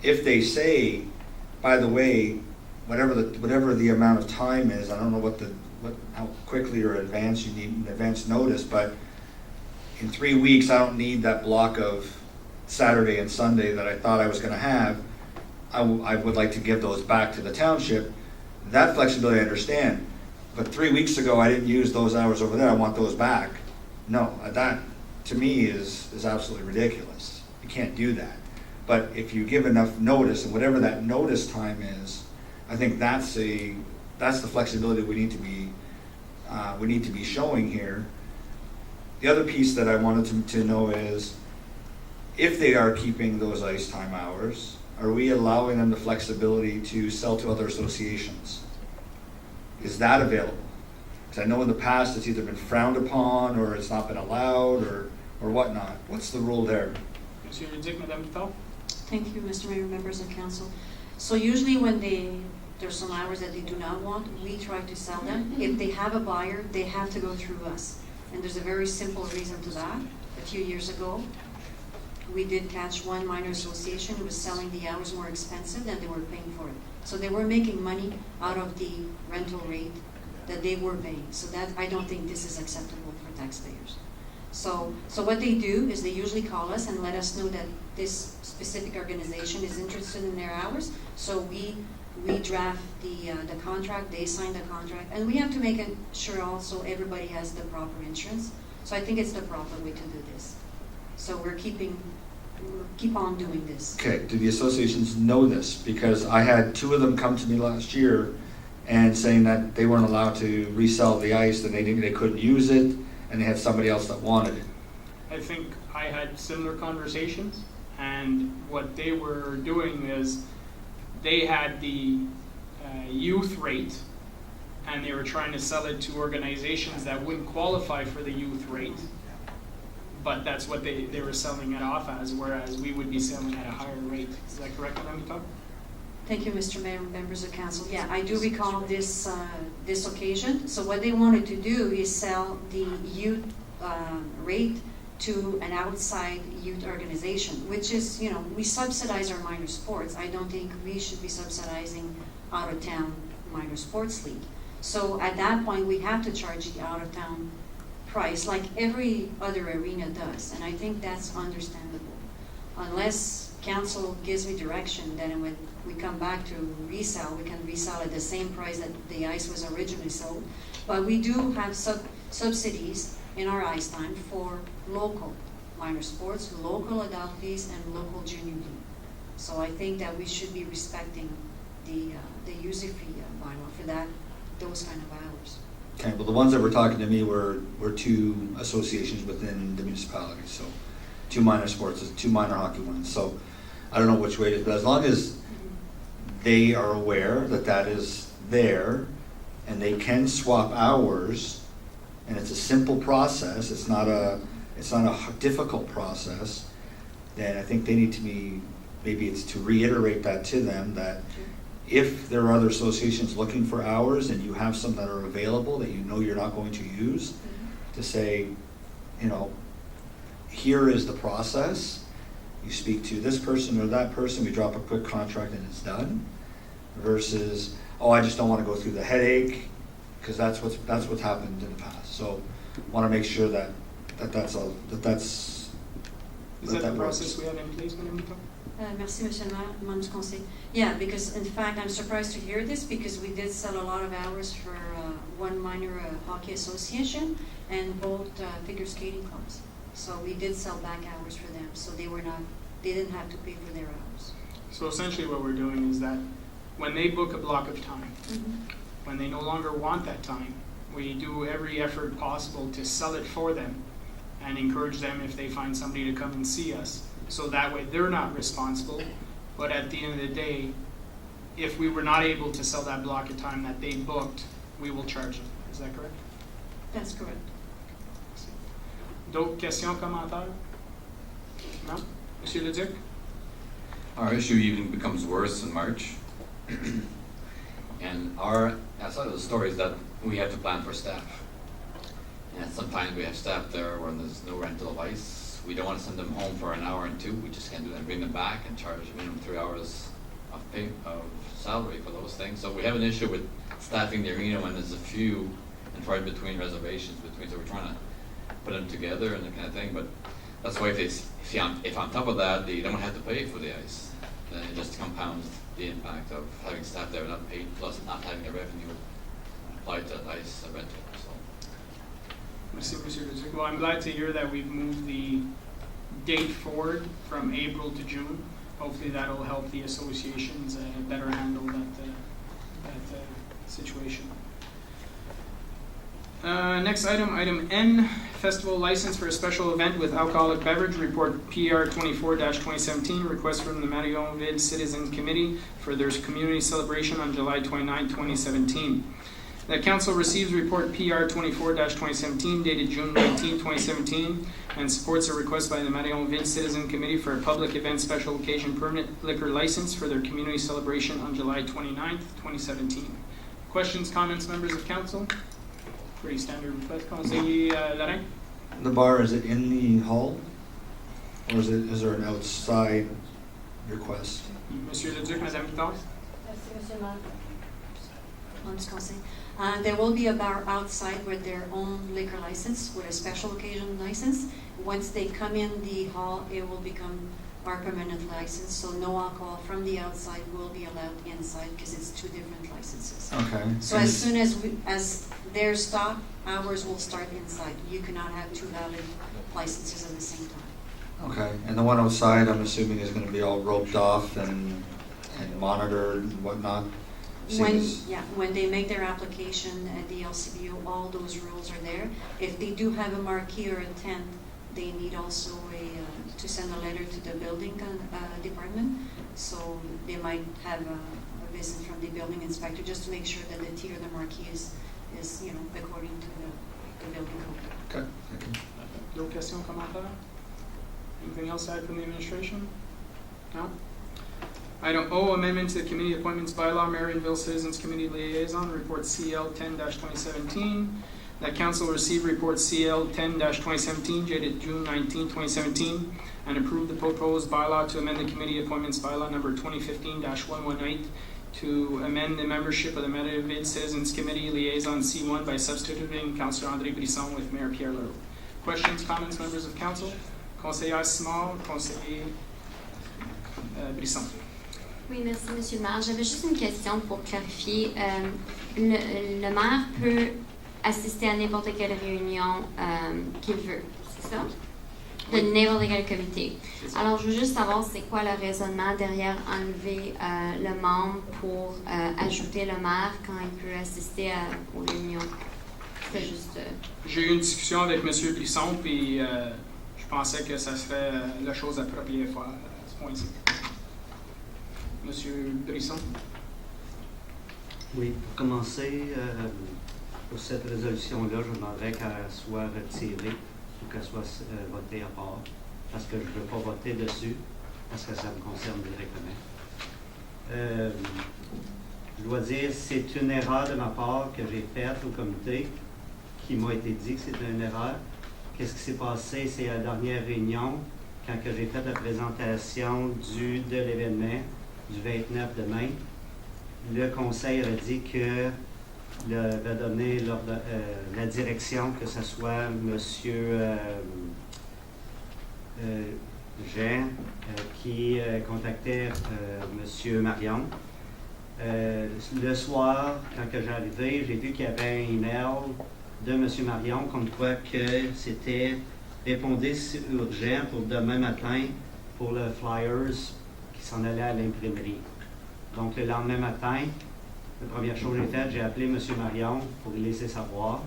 Speaker 8: if they say, by the way, whatever the amount of time is. I don't know how quickly or advance you need an advance notice, but in 3 weeks, I don't need that block of Saturday and Sunday that I thought I was going to have. I would like to give those back to the township. That flexibility I understand. But 3 weeks ago, I didn't use those hours over there. I want those back. No, that to me is absolutely ridiculous. You can't do that. But if you give enough notice, and whatever that notice time is, I think that's the flexibility we need to be showing here. The other piece that I wanted to know is, if they are keeping those ice time hours, are we allowing them the flexibility to sell to other associations? Is that available? Because I know in the past it's either been frowned upon or it's not been allowed or whatnot. What's the rule there?
Speaker 1: Monsieur Leduc, Madame Piton?
Speaker 7: Thank you, Mr. Mayor, members of council. So usually when there's some hours that they do not want, we try to sell them. If they have a buyer, they have to go through us. And there's a very simple reason to that. A few years ago, we did catch one minor association who was selling the hours more expensive than they were paying for it. So they were making money out of the rental rate that they were paying. So that I don't think this is acceptable for taxpayers. So what they do is they usually call us and let us know that this specific organization is interested in their hours. So we draft the contract, they sign the contract, and we have to make sure also everybody has the proper insurance. So I think it's the proper way to do this. So we'll keep on doing this.
Speaker 8: Okay, do the associations know this? Because I had 2 of them come to me last year and saying that they weren't allowed to resell the ice, that they couldn't use it, and they had somebody else that wanted it.
Speaker 1: I think I had similar conversations, and what they were doing is they had the youth rate, and they were trying to sell it to organizations that wouldn't qualify for the youth rate. But that's what they were selling it off as, whereas we would be selling at a higher rate. Is that correct, Madam Talk?
Speaker 7: Thank you, Mr. Mayor, members of council. Yeah, I do recall this occasion. So what they wanted to do is sell the youth rate to an outside youth organization, which is, we subsidize our minor sports. I don't think we should be subsidizing out-of-town minor sports league. So at that point, we have to charge the out-of-town price like every other arena does, and I think that's understandable. Unless council gives me direction, then when we come back to resell, we can resell at the same price that the ice was originally sold. But we do have subsidies in our ice time for local minor sports, local adult leagues, and local junior league. So I think that we should be respecting the user fee bylaw for those kind of hours.
Speaker 8: Okay, well, the ones that were talking to me were 2 associations within the municipality, so 2 minor sports, 2 minor hockey ones. So I don't know which way it is, but as long as they are aware that that is there and they can swap hours, and it's a simple process, it's not a difficult process, then I think they need to be, maybe it's to reiterate that to them, that if there are other associations looking for hours and you have some that are available that you're not going to use, to say, here is the process. You speak to this person or that person, we drop a quick contract and it's done. Versus, I just don't want to go through the headache, because that's what's happened in the past. So, want to make sure that that's
Speaker 1: Is that the process we have in place, Madam Talk?
Speaker 7: Merci, Monsieur le Maire, membre du Conseil. Yeah, because in fact, I'm surprised to hear this, because we did sell a lot of hours for one minor hockey association and both figure skating clubs. So we did sell back hours for them, so they didn't have to pay for their hours.
Speaker 1: So essentially what we're doing is that when they book a block of time, when they no longer want that time, we do every effort possible to sell it for them and encourage them, if they find somebody, to come and see us. So that way they're not responsible, but at the end of the day, if we were not able to sell that block of time that they booked, we will charge them. Is that correct?
Speaker 7: That's correct.
Speaker 1: D'autres questions, commentaires? No? Monsieur Leduc?
Speaker 3: Our issue even becomes worse in March. And outside of the story is that we have to plan for staff. And sometimes we have staff there when there's no rental of ice. We don't want to send them home for an hour and 2. We just can't do that. Bring them back and charge minimum 3 hours of salary for those things. So we have an issue with staffing the arena when there's a few and right between reservations so we're trying to put them together and that kind of thing. But that's why if on top of that they don't have to pay for the ice, then it just compounds the impact of having staff there not paid, plus not having a revenue applied to ice rental. So.
Speaker 1: Merci, Monsieur Leduc. Well, I'm glad to hear that we've moved the date forward from April to June. Hopefully that'll help the associations better handle that situation. Next item N, festival license for a special event with alcoholic beverage, report PR 24-2017, request from the Marionville Citizens Committee for their community celebration on July 29, 2017. The council receives report PR 24-2017 dated June 19, 2017 and supports a request by the Marionville Citizen Committee for a public event special occasion permanent liquor license for their community celebration on July 29, 2017. Questions, comments, members of council? Pretty standard request. Conseiller Lorrain?
Speaker 8: The bar, is it in the hall? Or is there an outside request?
Speaker 1: Monsieur Leduc, Madame Pitard?
Speaker 9: Merci, Monsieur le Maire.
Speaker 7: Parkland du Conseil. There will be a bar outside with their own liquor license, with a special occasion license. Once they come in the hall, it will become our permanent license, so no alcohol from the outside will be allowed inside because it's two different licenses.
Speaker 8: Okay.
Speaker 7: So as soon as theirs stop, ours will start inside. You cannot have two valid licenses at the same time.
Speaker 8: Okay, and the one outside, I'm assuming, is going to be all roped off and monitored and whatnot?
Speaker 7: When they make their application at the LCBO, all those rules are there. If they do have a marquee or a tent, they need also to send a letter to the building department. So they might have a visit from the building inspector just to make sure that the T or the marquee is according to the building code.
Speaker 8: Okay, thank you.
Speaker 1: D'autres questions, commentaires? Anything else to add from the administration? No? Item O, amendment to the committee appointments bylaw, Marionville Citizens Committee Liaison, report CL 10-2017. That council receive report CL 10-2017 dated June 19, 2017, and approve the proposed bylaw to amend the committee appointments bylaw number 2015-118 to amend the membership of the Marionville Citizens Committee Liaison C1 by substituting Councillor André Brisson with Mayor Pierre Leroux. Questions, comments, members of council? Conseiller Simard, conseiller Brisson.
Speaker 6: Oui, merci, Monsieur le maire. J'avais juste une question pour clarifier. Le maire peut assister à n'importe quelle réunion qu'il veut, c'est ça? De n'importe quel comité. Alors, je veux juste savoir c'est quoi le raisonnement derrière enlever le membre pour ajouter le maire quand il peut assister aux réunions. C'est juste...
Speaker 1: J'ai eu une discussion avec M. Brisson, puis je pensais que ça serait la chose appropriée à faire à ce point-ci. Monsieur Brisson.
Speaker 4: Oui, pour commencer, pour cette résolution-là, je demanderais qu'elle soit retirée ou qu'elle soit votée à part, parce que je ne veux pas voter dessus, parce que ça me concerne directement. Je dois dire, c'est une erreur de ma part que j'ai faite au comité, qui m'a été dit que c'était une erreur. Qu'est-ce qui s'est passé? C'est à la dernière réunion, quand que j'ai fait la présentation de l'événement, du 29 de mai, le conseil a dit que va donner la direction, que ce soit M. Jean qui contactait M. Marion. Le soir, quand que j'ai arrivé, j'ai vu qu'il y avait un email de M. Marion comme quoi que c'était répondez urgent pour demain matin pour le flyers s'en allait à l'imprimerie. Donc, le lendemain matin, la première chose que j'ai faite, j'ai appelé M. Marion pour lui laisser savoir,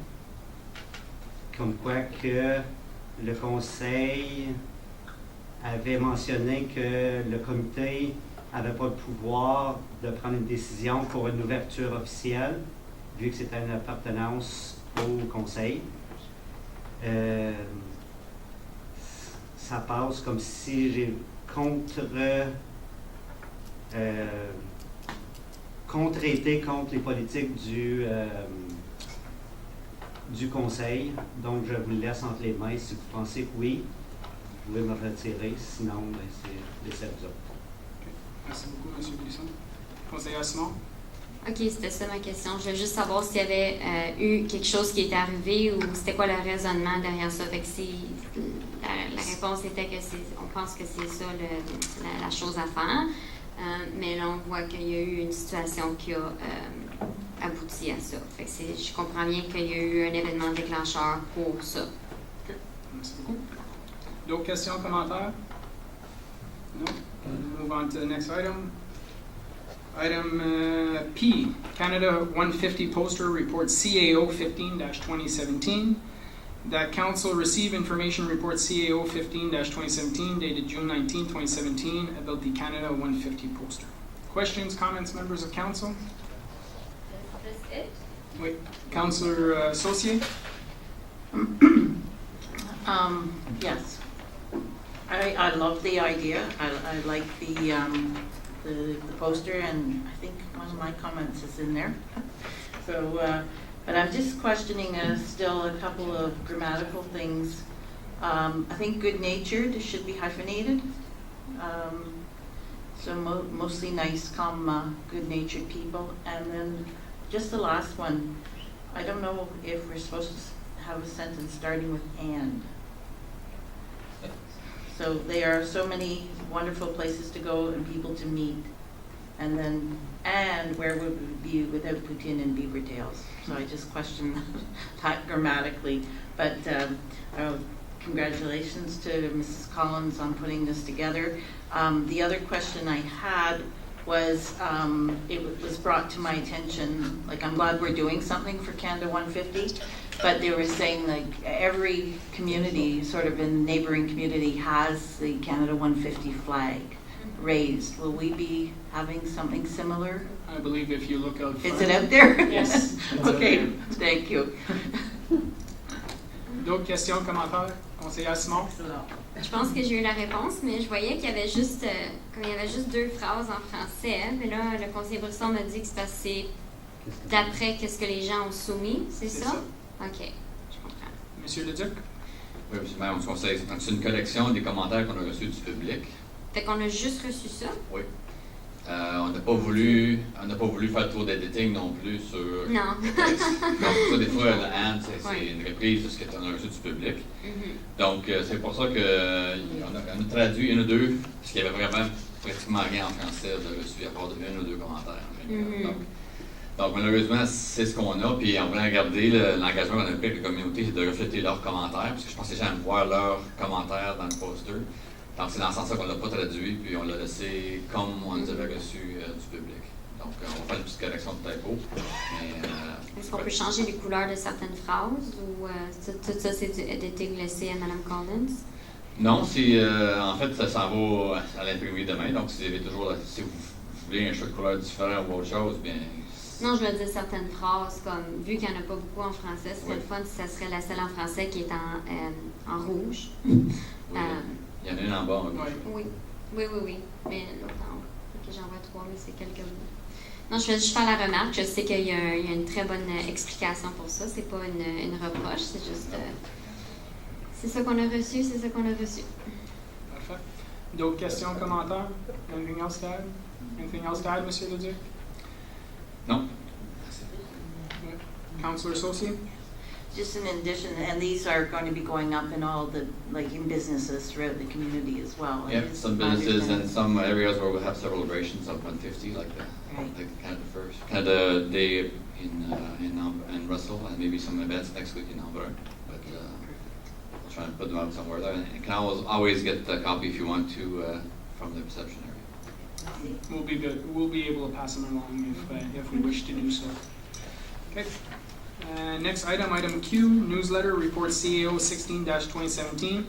Speaker 4: comme quoi que le conseil avait mentionné que le comité n'avait pas le pouvoir de prendre une décision pour une ouverture officielle, vu que c'était une appartenance au conseil. Ça passe comme si j'ai contre-été contre les politiques du conseil. Donc, je vous le laisse entre les mains. Si vous pensez que oui, vous pouvez me retirer. Sinon, c'est laissez à vous autres.
Speaker 1: Okay. Merci beaucoup, M. Brisson. Conseiller Simard.
Speaker 6: OK, c'était ça ma question. Je voulais juste savoir s'il y avait eu quelque chose qui était arrivé ou c'était quoi le raisonnement derrière ça. Fait que la réponse était que on pense que c'est ça la chose à faire. Mais là, on voit qu'il y a eu une situation qui a abouti à ça. Fait que je comprends bien qu'il y a eu un événement déclencheur pour ça.
Speaker 1: OK. Merci beaucoup. D'autres questions, commentaires? No? We'll move on to the next item. Item P, Canada 150 poster report CAO 15-2017. That council receive information report CAO 15-2017 dated June 19, 2017 about the Canada 150 poster. Questions, comments, members of council?
Speaker 6: Is this it?
Speaker 1: Wait, Councillor Saucier?
Speaker 9: Yes. I love the idea. I like the poster, and I think one of my comments is in there. So, but I'm just questioning still a couple of grammatical things. I think good-natured should be hyphenated. So mostly nice, calm, good-natured people. And then just the last one. I don't know if we're supposed to have a sentence starting with "and." So there are so many wonderful places to go and people to meet. And then, and where would we be without poutine and beaver tails? So I just question that grammatically. But congratulations to Mrs. Collins on putting this together. The other question I had was, it was brought to my attention, like, I'm glad we're doing something for Canada 150, but they were saying, like, every community, sort of in neighboring community, has the Canada 150 flag raised. Will we be having something similar?
Speaker 1: I believe if you look out front.
Speaker 9: Is it out there?
Speaker 1: Yes. It's out
Speaker 9: Okay,
Speaker 1: there.
Speaker 9: thank you.
Speaker 1: D'autres questions, commentaires? Conseillère Simon?
Speaker 6: Je pense que j'ai eu la réponse, mais je voyais qu'il y avait juste, comme il y avait juste 2 phrases en français, mais là, le conseiller Brisson m'a dit que c'est passé d'après qu'est-ce que les gens ont soumis, c'est ça? OK, je comprends.
Speaker 1: Monsieur Leduc?
Speaker 3: Oui, Monsieur le maire, on conseille. Donc, c'est une collection des commentaires qu'on a reçus du public.
Speaker 6: Fait qu'on a juste reçu ça?
Speaker 3: Oui. On n'a pas voulu faire le tour d'editing non plus sur.
Speaker 6: Non.
Speaker 3: Donc, ça, des fois, le hand, c'est
Speaker 6: Ouais.
Speaker 3: une reprise de ce qu'on a reçu du public.
Speaker 6: Mhm.
Speaker 3: Donc, c'est pour ça qu'on a traduit une ou deux, parce qu'il y avait vraiment pratiquement rien en français de reçu, à part de 1 ou 2 commentaires.
Speaker 6: Mhm.
Speaker 3: Donc, malheureusement, c'est ce qu'on a, puis on voulait garder l'engagement qu'on a pris avec la communauté, c'est de refléter leurs commentaires, parce que je pense que les gens aiment voir leurs commentaires dans le poster. Donc, c'est dans ce sens-là qu'on ne l'a pas traduit, puis on l'a laissé comme on les avait reçus du public. Donc, on va faire une petite correction de typo.
Speaker 6: Est-ce qu'on peut changer les couleurs de certaines phrases ou tout ça, c'est du editing laissé à Mme Collins?
Speaker 3: Non, en fait, ça s'en va à l'imprimerie demain, donc si vous avez toujours, si vous voulez un choix de couleur différent ou autre chose, bien.
Speaker 6: Non, je veux dire certaines phrases, comme vu qu'il n'y en a pas beaucoup en français, ce serait le fun si ça serait la seule en français qui est en rouge.
Speaker 3: Oui, il y en a une en bas, en gauche.
Speaker 6: Oui, mais l'autre en haut. Ok, j'en vois 3, mais c'est quelques mots. Non, je vais juste faire la remarque. Je sais qu'il y a une très bonne explication pour ça. C'est pas une reproche, c'est juste. C'est ça qu'on a reçu, c'est ça qu'on a reçu.
Speaker 1: Parfait. D'autres questions, commentaires? Anything else to add? Anything else to add, Monsieur Leduc?
Speaker 3: Non?
Speaker 1: Councillor Saucier?
Speaker 9: Just an addition, and these are going to be going up in all the, like, in businesses throughout the community as well.
Speaker 3: Yeah,
Speaker 9: It is
Speaker 3: some
Speaker 9: my
Speaker 3: businesses and
Speaker 9: understanding.
Speaker 3: some areas where we have celebrations of 150, like
Speaker 9: Right.
Speaker 3: Canada First, Canada Day in Russell, and maybe some events next week in Alberta. But we'll try and put them out somewhere there. And you can always get a copy if you want to from the reception area.
Speaker 1: We'll be good. We'll be able to pass them along if we wish to do so. Okay. Next item, item Q, newsletter report CAO 16-2017.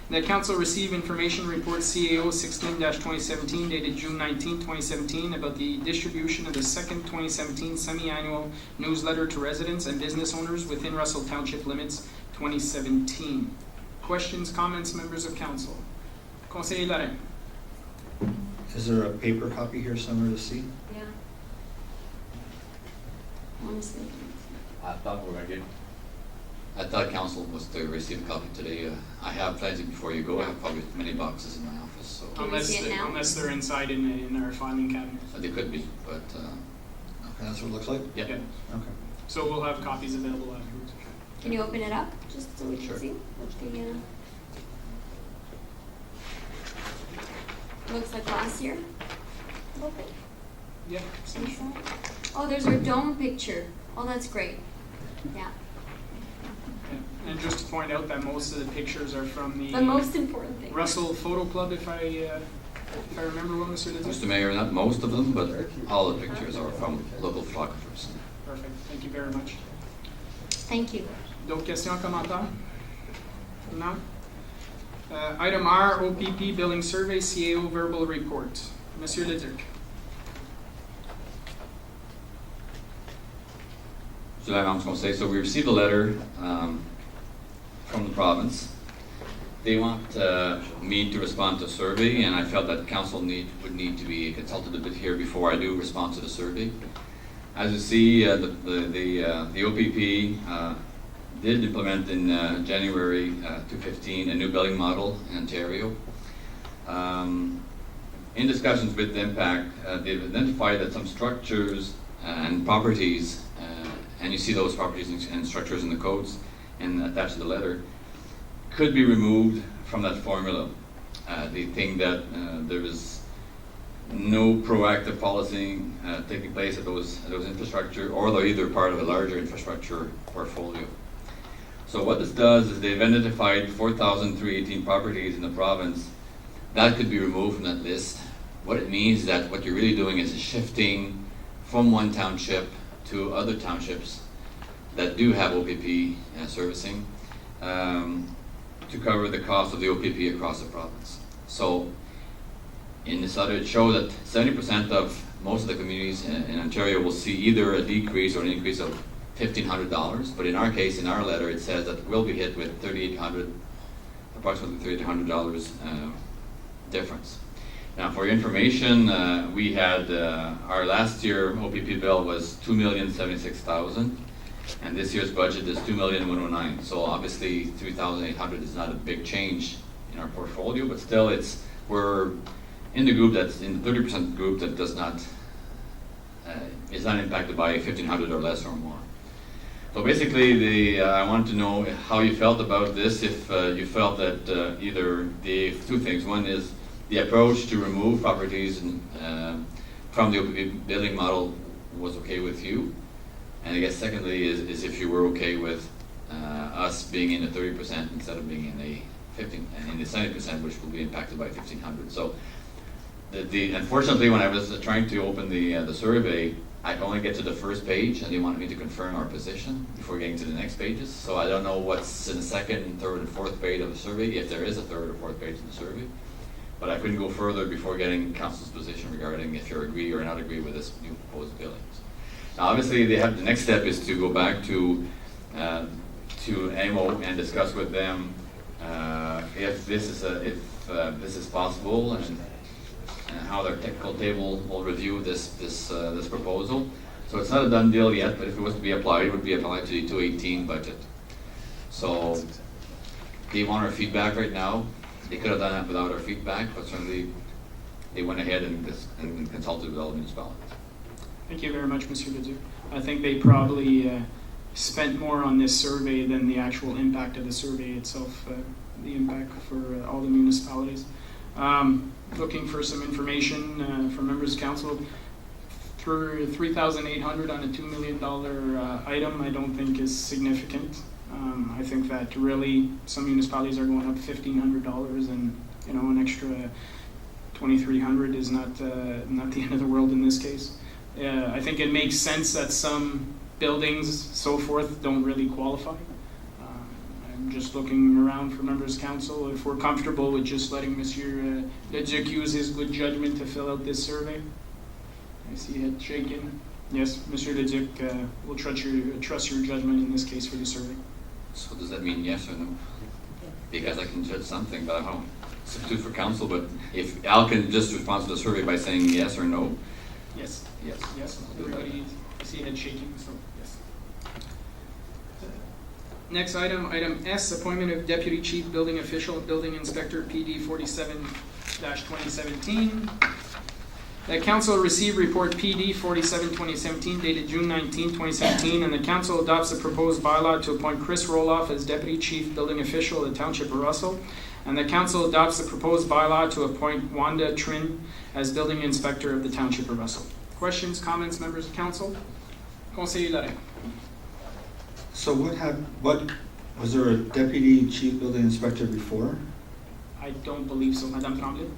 Speaker 1: That council receive information report CAO 16-2017 dated June 19, 2017 about the distribution of the second 2017 semi-annual newsletter to residents and business owners within Russell Township limits 2017. Questions, comments, members of council? Conseiller Lorrain.
Speaker 8: Is there a paper copy here somewhere to see?
Speaker 6: Yeah. Honestly.
Speaker 3: I thought council was to receive a copy today. I have plenty before you go. I have probably many boxes in my office, so
Speaker 6: Can we see it now?
Speaker 1: Unless they're inside in our filing cabinet.
Speaker 3: they could be, but
Speaker 8: Okay, that's what it looks like?
Speaker 3: yeah.
Speaker 8: Okay.
Speaker 1: So we'll have copies available afterwards.
Speaker 6: Can you open it up, just so we can
Speaker 3: Sure.
Speaker 6: see what the, looks like last year? Okay.
Speaker 1: Yeah.
Speaker 6: Oh, there's our dome picture. Oh, that's great. Yeah,
Speaker 1: And just to point out that most of the pictures are from
Speaker 6: the most important thing.
Speaker 1: Russell Photo Club, if I remember well, Mr. Liddell.
Speaker 3: Mr. Mayor, not most of them, but all the pictures are from local photographers.
Speaker 1: Perfect. Thank you very much.
Speaker 6: Thank you.
Speaker 1: D'autres questions, commentaires? Non? Item R, OPP Billing Survey, CAO Verbal Report. Monsieur Leduc.
Speaker 3: So we received a letter from the province. They want me to respond to a survey, and I felt that council would need to be consulted a bit here before I do respond to the survey. As you see, the OPP did implement in January 2015 a new billing model in Ontario. In discussions with the impact, they've identified that some structures and properties and you see those properties and structures in the codes and attached to the letter, could be removed from that formula. They think that there is no proactive policy taking place at those infrastructure, or they're either part of a larger infrastructure portfolio. So what this does is they've identified 4,318 properties in the province that could be removed from that list. What it means is that what you're really doing is shifting from one township to other townships that do have OPP servicing to cover the cost of the OPP across the province. So in this other, it shows that 70% of most of the communities in Ontario will see either a decrease or an increase of $1,500. But in our case, in our letter, it says that we'll be hit with approximately $3,800 difference. Now, for your information, we had our last year OPP bill was $2,076,000, and this year's budget is $2,109,000. So obviously, $3,800 is not a big change in our portfolio, but still, we're in the group that's in the 30% group that does not is not impacted by $1,500 or less or more. So basically, I wanted to know how you felt about this. If you felt that either two things. One is the approach to remove properties from the OPP billing model was okay with you, and I guess secondly is if you were okay with us being in the 30% instead of being in the 70%, which will be impacted by $1,500. So unfortunately, when I was trying to open the survey, I could only get to the first page, and they wanted me to confirm our position before getting to the next pages. So I don't know what's in the second, third, and fourth page of the survey, if there is a third or fourth page of the survey. But I couldn't go further before getting council's position regarding if you agree or not agree with this new proposed billings. Now, obviously, the next step is to go back to AMO and discuss with them if this is possible and how their technical table will review this proposal. So it's not a done deal yet, but if it was to be applied, it would be applied to the 2018 budget. So they want our feedback right now. They could have done that without our feedback, but certainly they went ahead and consulted with all the municipalities.
Speaker 1: Thank you very much, Mr. Leduc. I think they probably spent more on this survey than the actual impact of the survey itself, the impact for all the municipalities. Looking for some information from members of council. For $3,800 on a $2 million item, I don't think is significant. I think that really some municipalities are going up $1,500, and an extra $2,300 is not the end of the world in this case. I think it makes sense that some buildings, so forth, don't really qualify. I'm just looking around for members of council if we're comfortable with just letting Monsieur Leduc use his good judgment to fill out this survey. I see head shaking. Yes, Monsieur Leduc, we'll trust your judgment in this case for the survey.
Speaker 3: So does that mean yes or no? Because I can judge something, but I don't substitute for council. But if Al can just respond to the survey by saying yes or no.
Speaker 1: Yes.
Speaker 3: Yes.
Speaker 1: Yes. Everybody, I see head shaking, so yes. Next item S, appointment of Deputy Chief Building Official, Building Inspector, PD 47-2017. The council received report PD 47-2017 dated June 19, 2017, and the council adopts the proposed bylaw to appoint Chris Roloff as Deputy Chief Building Official of the Township of Russell, and the council adopts the proposed bylaw to appoint Wanda Trin as Building Inspector of the Township of Russell. Questions, comments, members of council? Conseiller Larrey.
Speaker 8: So what was there a Deputy Chief Building Inspector before?
Speaker 1: I don't believe so, Madame Tremblay.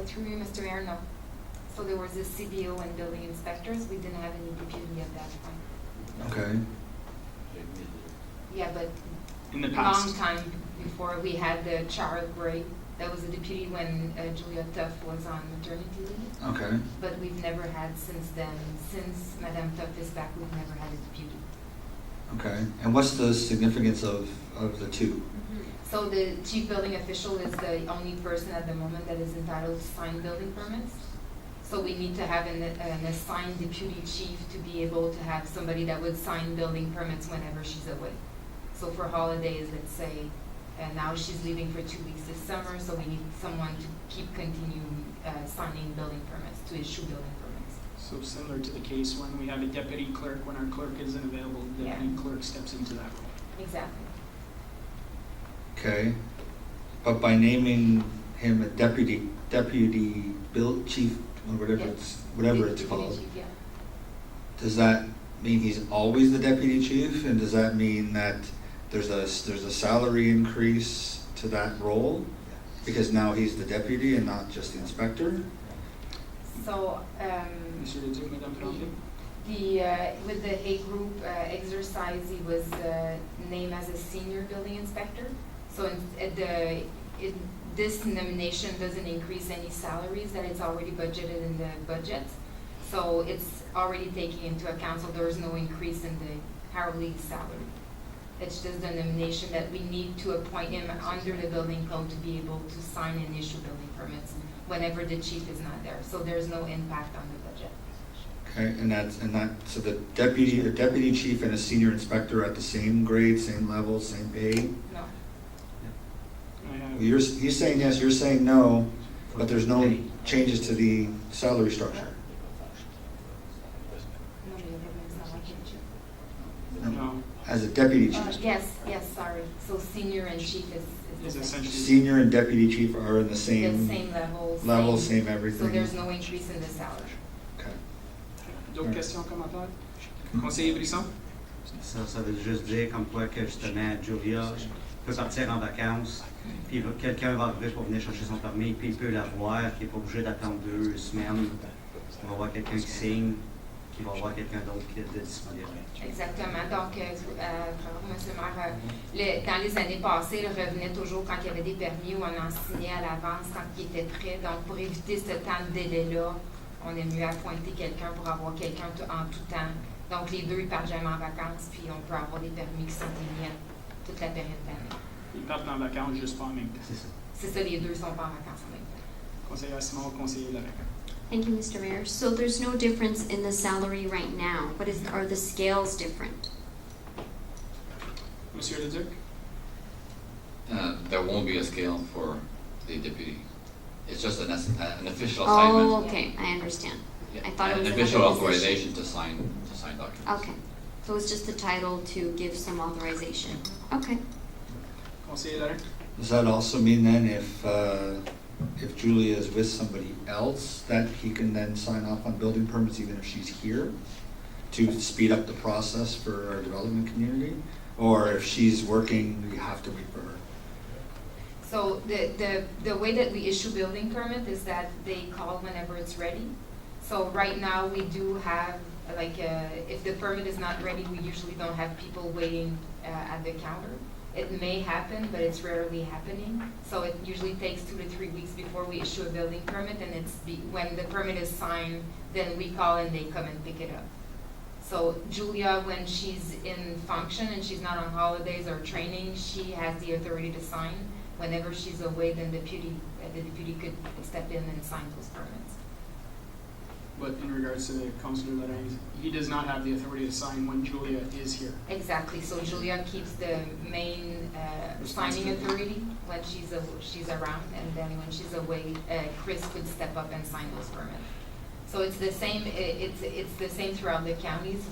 Speaker 5: Through you, Mr. Mayor, no. So there was a CBO and building inspectors. We didn't have any deputy at that point.
Speaker 8: Okay.
Speaker 5: Yeah, but
Speaker 1: In the past.
Speaker 5: long time before we had the Charles Gray. That was a deputy when Julia Tuff was on maternity leave.
Speaker 8: Okay.
Speaker 5: But we've never had since then. Since Madame Tuff is back, we've never had a deputy.
Speaker 8: Okay. And what's the significance of the two?
Speaker 5: So the chief building official is the only person at the moment that is entitled to sign building permits. So we need to have an assigned deputy chief to be able to have somebody that would sign building permits whenever she's away. So for holidays, let's say, and now she's leaving for 2 weeks this summer, so we need someone to continue signing building permits, to issue building permits.
Speaker 1: So similar to the case when we have a deputy clerk, when our clerk isn't available, the deputy clerk steps into that role.
Speaker 5: Exactly.
Speaker 8: Okay, but by naming him a deputy bill chief, or whatever
Speaker 5: Yeah.
Speaker 8: whatever it's
Speaker 5: Deputy
Speaker 8: called,
Speaker 5: chief, yeah.
Speaker 8: does that mean he's always the deputy chief? And does that mean that there's a salary increase to that role? Because now he's the deputy and not just the inspector?
Speaker 5: So,
Speaker 1: Monsieur le Duc, Madame Tremblay?
Speaker 5: with the Hague Group exercise, he was named as a senior building inspector. So this nomination doesn't increase any salaries that it's already budgeted in the budget. So it's already taking into account, so there is no increase in the hourly salary. It's just the nomination that we need to appoint him under the building code to be able to sign and issue building permits whenever the chief is not there. So there's no impact on the budget.
Speaker 8: Okay, so the deputy chief and a senior inspector are at the same grade, same level, same pay?
Speaker 5: No.
Speaker 1: I have,
Speaker 8: He's saying yes, you're saying no, but there's no changes to the salary structure.
Speaker 5: No, the government is not like it.
Speaker 1: no,
Speaker 8: As a deputy chief,
Speaker 5: Yes, sorry. So senior and chief is
Speaker 1: is
Speaker 5: the same.
Speaker 1: essentially.
Speaker 8: senior and deputy chief are in the
Speaker 5: The
Speaker 8: same
Speaker 5: same level.
Speaker 8: level, same everything?
Speaker 5: So there's no increase in the salary.
Speaker 8: Okay.
Speaker 1: D'autres questions, commentaires? Conseiller Brisson?
Speaker 4: Ça veut juste dire comme quoi que justement Julia peut partir en vacances, puis quelqu'un va arriver pour venir chercher son permis, puis il peut l'avoir, puis il n'est pas obligé d'attendre 2 semaines. On va voir quelqu'un qui signe, qui va voir quelqu'un d'autre qui est disponible.
Speaker 5: Exactement. Donc, Monsieur le maire, dans les années passées, il revenait toujours quand il y avait des permis où on en signait à l'avance quand il était prêt. Donc, pour éviter ce temps de délai-là, on est mieux appointer quelqu'un pour avoir quelqu'un en tout temps. Donc, les deux, ils partent jamais en vacances, puis on peut avoir des permis qui sont émis toute la période d'année.
Speaker 1: Ils partent en vacances juste pas en même temps.
Speaker 4: C'est ça.
Speaker 5: C'est ça, les deux sont pas en vacances en même temps.
Speaker 1: Conseiller Simon, conseiller Larac.
Speaker 6: Thank you, Mr. Mayor. So there's no difference in the salary right now, but are the scales different?
Speaker 1: Monsieur le Duc?
Speaker 3: There won't be a scale for the deputy. It's just an official assignment.
Speaker 6: Oh, okay, I understand.
Speaker 3: Yeah,
Speaker 6: I thought it was
Speaker 3: an
Speaker 6: another
Speaker 3: official
Speaker 6: position.
Speaker 3: authorization to sign documents.
Speaker 6: Okay, so it's just the title to give some authorization. Okay.
Speaker 1: Conseiller Larac?
Speaker 8: Does that also mean then if Julia is with somebody else, that he can then sign off on building permits even if she's here to speed up the process for our development community? Or if she's working, we have to wait for her?
Speaker 5: So the way that we issue building permit is that they call whenever it's ready. So right now, we do have, if the permit is not ready, we usually don't have people waiting at the counter. It may happen, but it's rarely happening. So it usually takes 2 to 3 weeks before we issue a building permit, and when the permit is signed, then we call and they come and pick it up. So Julia, when she's in function and she's not on holidays or training, she has the authority to sign. Whenever she's away, then the deputy could step in and sign those permits.
Speaker 1: But in regards to the Councillor Larac, he does not have the authority to sign when Julia is here.
Speaker 5: Exactly. So Julia keeps the main signing authority when she's around, and then when she's away, Chris could step up and sign those permits. So it's the same. It's the same throughout the counties.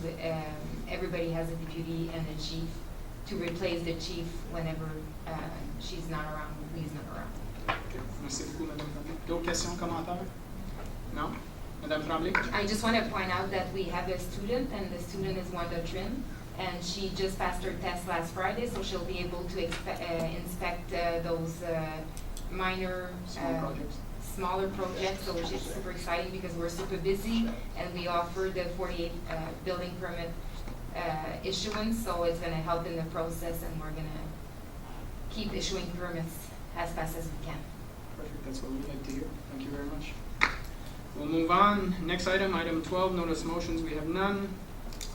Speaker 5: Everybody has a deputy and a chief to replace the chief whenever she's not around, he's not around.
Speaker 1: Okay. Merci beaucoup, Madame Tremblay. D'autres questions, commentaires? Non? Madame Tremblay?
Speaker 5: I just want to point out that we have a student, and the student is Wanda Trim, and she just passed her test last Friday, so she'll be able to inspect those minor, smaller projects, so which is super exciting because we're super busy, and we offer the 48 building permit issuance, so it's going to help in the process, and we're going to keep issuing permits as fast as we can.
Speaker 1: Perfect, that's what we'd like to hear. Thank you very much. We'll move on. Next item, item 12, notice motions, we have none.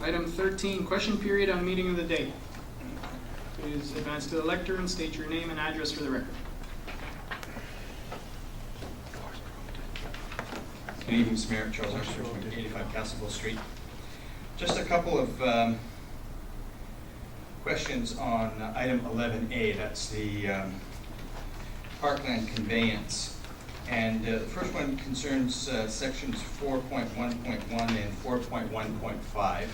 Speaker 1: Item 13, question period on meeting of the day. Please advance to the lectern and state your name and address for the record.
Speaker 10: Good evening, Mr. Mayor. Charles Armstrong from 85 Castleville Street. Just a couple of questions on item 11A. That's the Parkland conveyance. And the first one concerns sections 4.1.1 and 4.1.5. I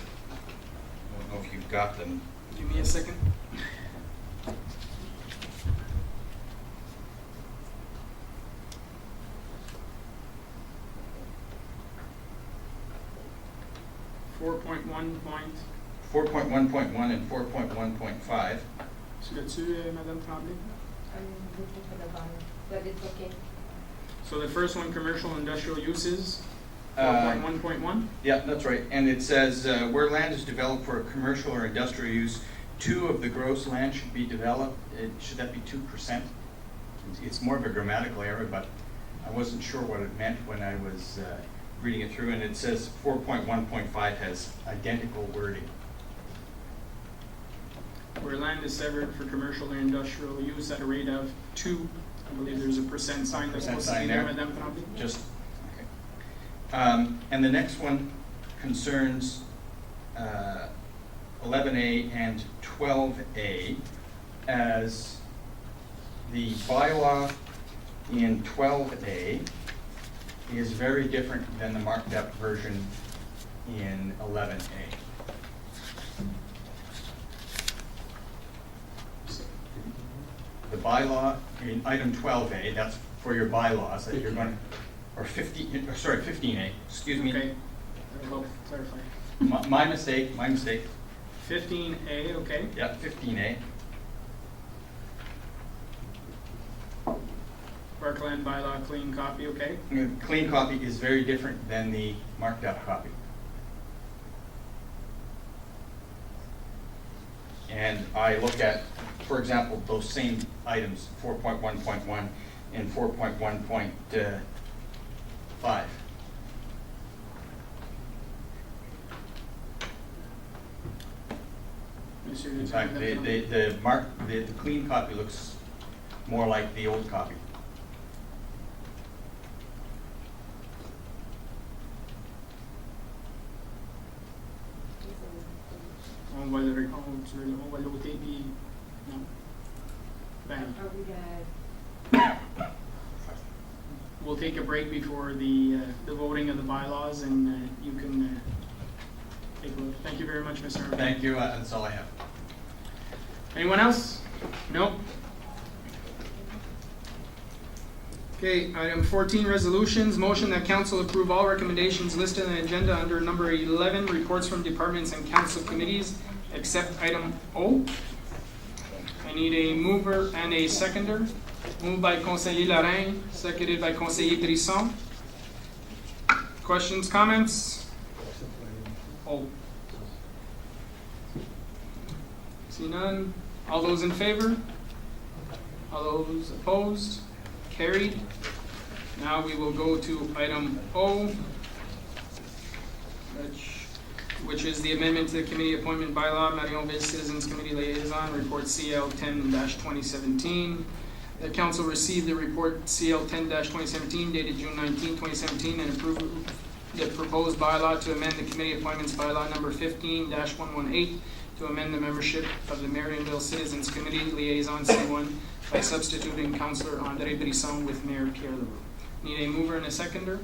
Speaker 10: don't know if you've got them.
Speaker 1: Give me a second.
Speaker 10: Four point one point one and 4.1.5.
Speaker 1: Tu l'as-tu, Madame Tremblay?
Speaker 5: But it's okay.
Speaker 1: So the first one, commercial industrial uses,
Speaker 10: Uh,
Speaker 1: 4.1.1.
Speaker 10: Yeah, that's right. And it says, where land is developed for commercial or industrial use, 2 of the gross land should be developed. Should that be 2%? It's more of a grammatical error, but I wasn't sure what it meant when I was reading it through. And it says 4.1.5 has identical wording.
Speaker 1: Where land is severed for commercial or industrial use at a rate of 2. I believe there's a percent sign that's
Speaker 10: Percent
Speaker 1: supposed to be
Speaker 10: sign
Speaker 1: there,
Speaker 10: there.
Speaker 1: Madame Tremblay.
Speaker 10: Just, okay. And the next one concerns 11A and 12A, as the bylaw in 12A is very different than the marked up version in 11A. The bylaw in item 12A, that's for your bylaws that you're going to, or 15A, excuse me.
Speaker 1: Okay. Well, clarify.
Speaker 10: My mistake.
Speaker 1: 15A, okay.
Speaker 10: Yeah, 15A.
Speaker 1: Parkland bylaw, clean copy, okay.
Speaker 10: Clean copy is very different than the marked up copy. And I look at, for example, those same items, 4.1.1 and 4.1.5.
Speaker 1: Monsieur
Speaker 10: In
Speaker 1: Lieutenant,
Speaker 10: fact, the clean copy looks more like the old copy.
Speaker 1: on va le on va l'ôter puis non. Ben, we'll take a break before the voting of the bylaws, and you can take a look. Thank you very much, Mr. Murphy.
Speaker 10: Thank you, that's all I have.
Speaker 1: Anyone else? No? Okay, item 14, resolutions. Motion that council approve all recommendations listed on the agenda under number 11, reports from departments and council committees, except item O. I need a mover and a seconder. Moved by Conseiller Lorrain, seconded by Conseiller Brisson. Questions, comments? O. See none. All those in favor? All those opposed? Carried. Now we will go to item O, which is the amendment to the committee appointment bylaw, Marionville Citizens Committee Liaison, report CL 10-2017. The council received the report CL 10-2017 dated June 19, 2017, and approved the proposed bylaw to amend the committee appointments bylaw number 15-118 to amend the membership of the Marionville Citizens Committee Liaison C1 by substituting Councillor André Brisson with Mayor Pierre Leroux. Need a mover and a seconder.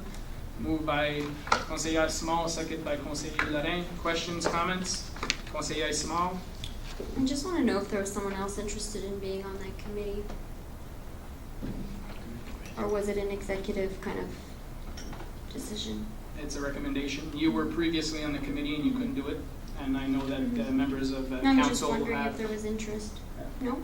Speaker 1: Moved by Conseiller Small, second by Conseiller Lorrain. Questions, comments? Conseiller Small.
Speaker 6: I just want to know if there was someone else interested in being on that committee. Or was it an executive kind of decision?
Speaker 1: It's a recommendation. You were previously on the committee and you couldn't do it. And I know that members of
Speaker 6: No, I'm just
Speaker 1: council
Speaker 6: wondering
Speaker 1: have.
Speaker 6: if there was interest. No?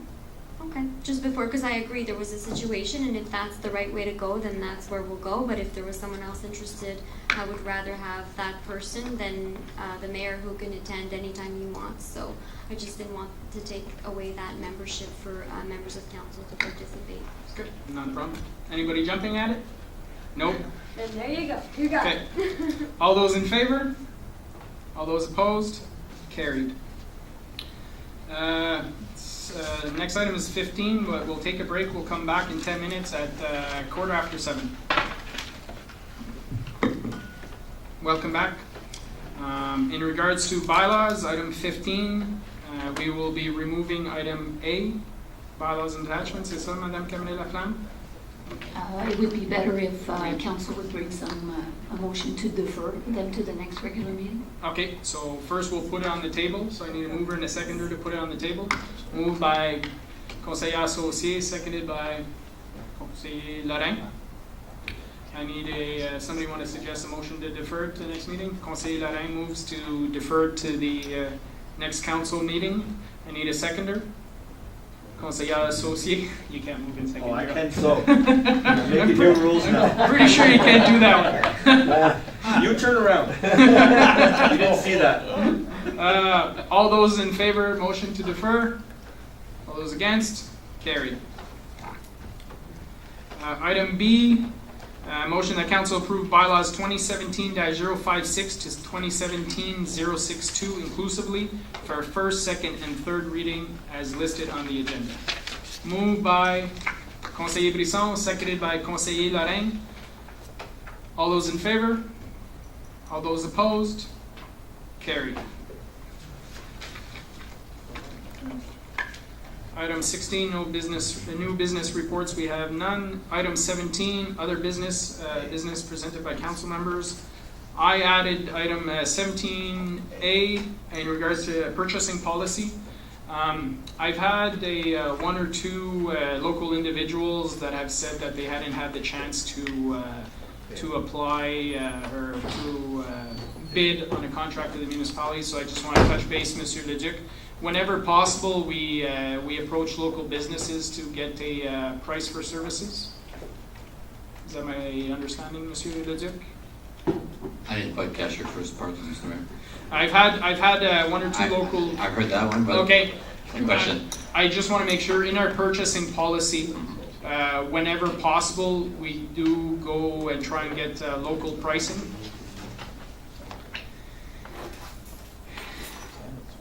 Speaker 6: Okay, just before, because I agree there was a situation, and if that's the right way to go, then that's where we'll go. But if there was someone else interested, I would rather have that person than the mayor who can attend anytime he wants. So I just didn't want to take away that membership for members of council to participate.
Speaker 1: Good, not a problem. Anybody jumping at it? Nope.
Speaker 6: Then there you go. You got
Speaker 1: Okay.
Speaker 6: it.
Speaker 1: All those in favor? All those opposed? Carried. Next item is 15, but we'll take a break. We'll come back in 10 minutes at 7:15. Welcome back. In regards to bylaws, item 15, we will be removing item A, bylaws and attachments. C'est ça, Madame Camille Laflamme?
Speaker 2: It would be better if council would bring a motion to defer them to the next regular meeting.
Speaker 1: Okay, so first we'll put it on the table, so I need a mover and a seconder to put it on the table. Moved by Conseiller Associé, seconded by Conseiller Lorrain. I need somebody want to suggest a motion to defer to the next meeting? Conseiller Lorrain moves to defer to the next council meeting. I need a seconder. Conseiller Associé, you can't move in second.
Speaker 11: Oh, I can so. Making new rules now.
Speaker 1: Pretty sure you can't do that one.
Speaker 11: You turn around. You didn't see that.
Speaker 1: All those in favor, motion to defer. All those against, carried. Item B, motion that council approve bylaws 2017-056 to 2017-062 inclusively for first, second, and third reading as listed on the agenda. Moved by Conseiller Brisson, seconded by Conseiller Lorrain. All those in favor? All those opposed? Carried. Item 16, no business, new business reports, we have none. Item 17, other business, business presented by council members. I added item 17A in regards to purchasing policy. I've had one or two local individuals that have said that they hadn't had the chance to apply or to bid on a contract with the municipality, so I just want to touch base, Monsieur Leduc. Whenever possible, we approach local businesses to get a price for services. Is that my understanding, Monsieur Leduc?
Speaker 3: I didn't quite catch your first part, Mr. Mayor.
Speaker 1: I've had one or two local.
Speaker 3: I've heard that one, but
Speaker 1: okay.
Speaker 3: Same question.
Speaker 1: I just want to make sure in our purchasing policy, whenever possible, we do go and try and get local pricing.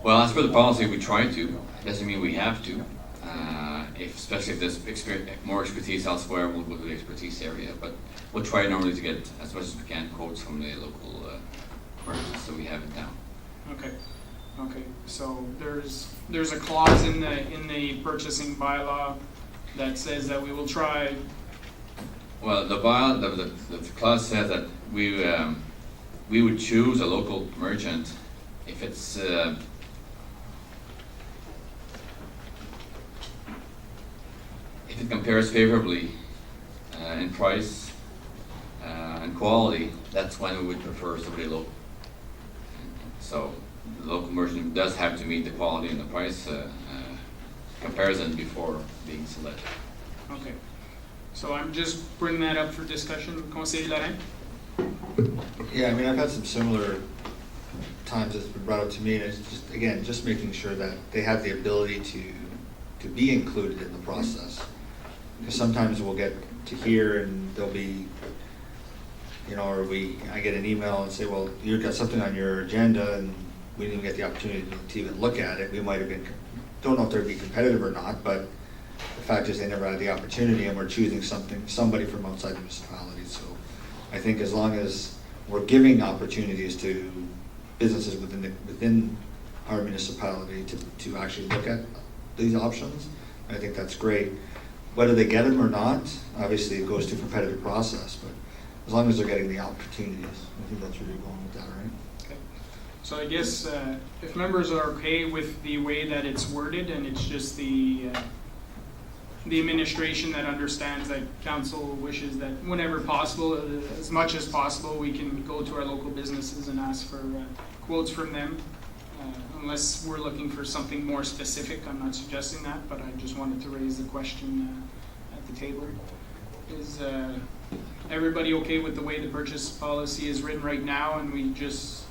Speaker 3: Well, as per the policy, we try to. Doesn't mean we have to. Especially if there's more expertise elsewhere, we'll go to the expertise area. But we'll try normally to get as much as we can quotes from the local merchants, so we have it down.
Speaker 1: Okay. Okay. So there's a clause in the purchasing bylaw that says that we will try.
Speaker 3: Well, the clause says that we would choose a local merchant if it's. If it compares favorably in price and quality, that's when we would prefer somebody local. So the local merchant does have to meet the quality and the price comparison before being selected.
Speaker 1: Okay. So I'm just bringing that up for discussion. Conseiller Lorrain?
Speaker 8: Yeah, I mean, I've had some similar times it's been brought up to me, and it's just, again, just making sure that they have the ability to be included in the process. Because sometimes we'll get to here and there'll be, you know, or I get an email and say, well, you've got something on your agenda and we didn't even get the opportunity to even look at it. We might have been, don't know if they'd be competitive or not, but the fact is they never had the opportunity and we're choosing somebody from outside the municipality. So I think as long as we're giving opportunities to businesses within our municipality to actually look at these options, I think that's great. Whether they get them or not, obviously it goes through a competitive process, but as long as they're getting the opportunities, I think that's where you're going with that, right?
Speaker 1: Okay. So I guess if members are okay with the way that it's worded and it's just the administration that understands that council wishes that whenever possible, as much as possible, we can go to our local businesses and ask for quotes from them. Unless we're looking for something more specific, I'm not suggesting that, but I just wanted to raise the question at the table. Is everybody okay with the way the purchase policy is written right now, and we just,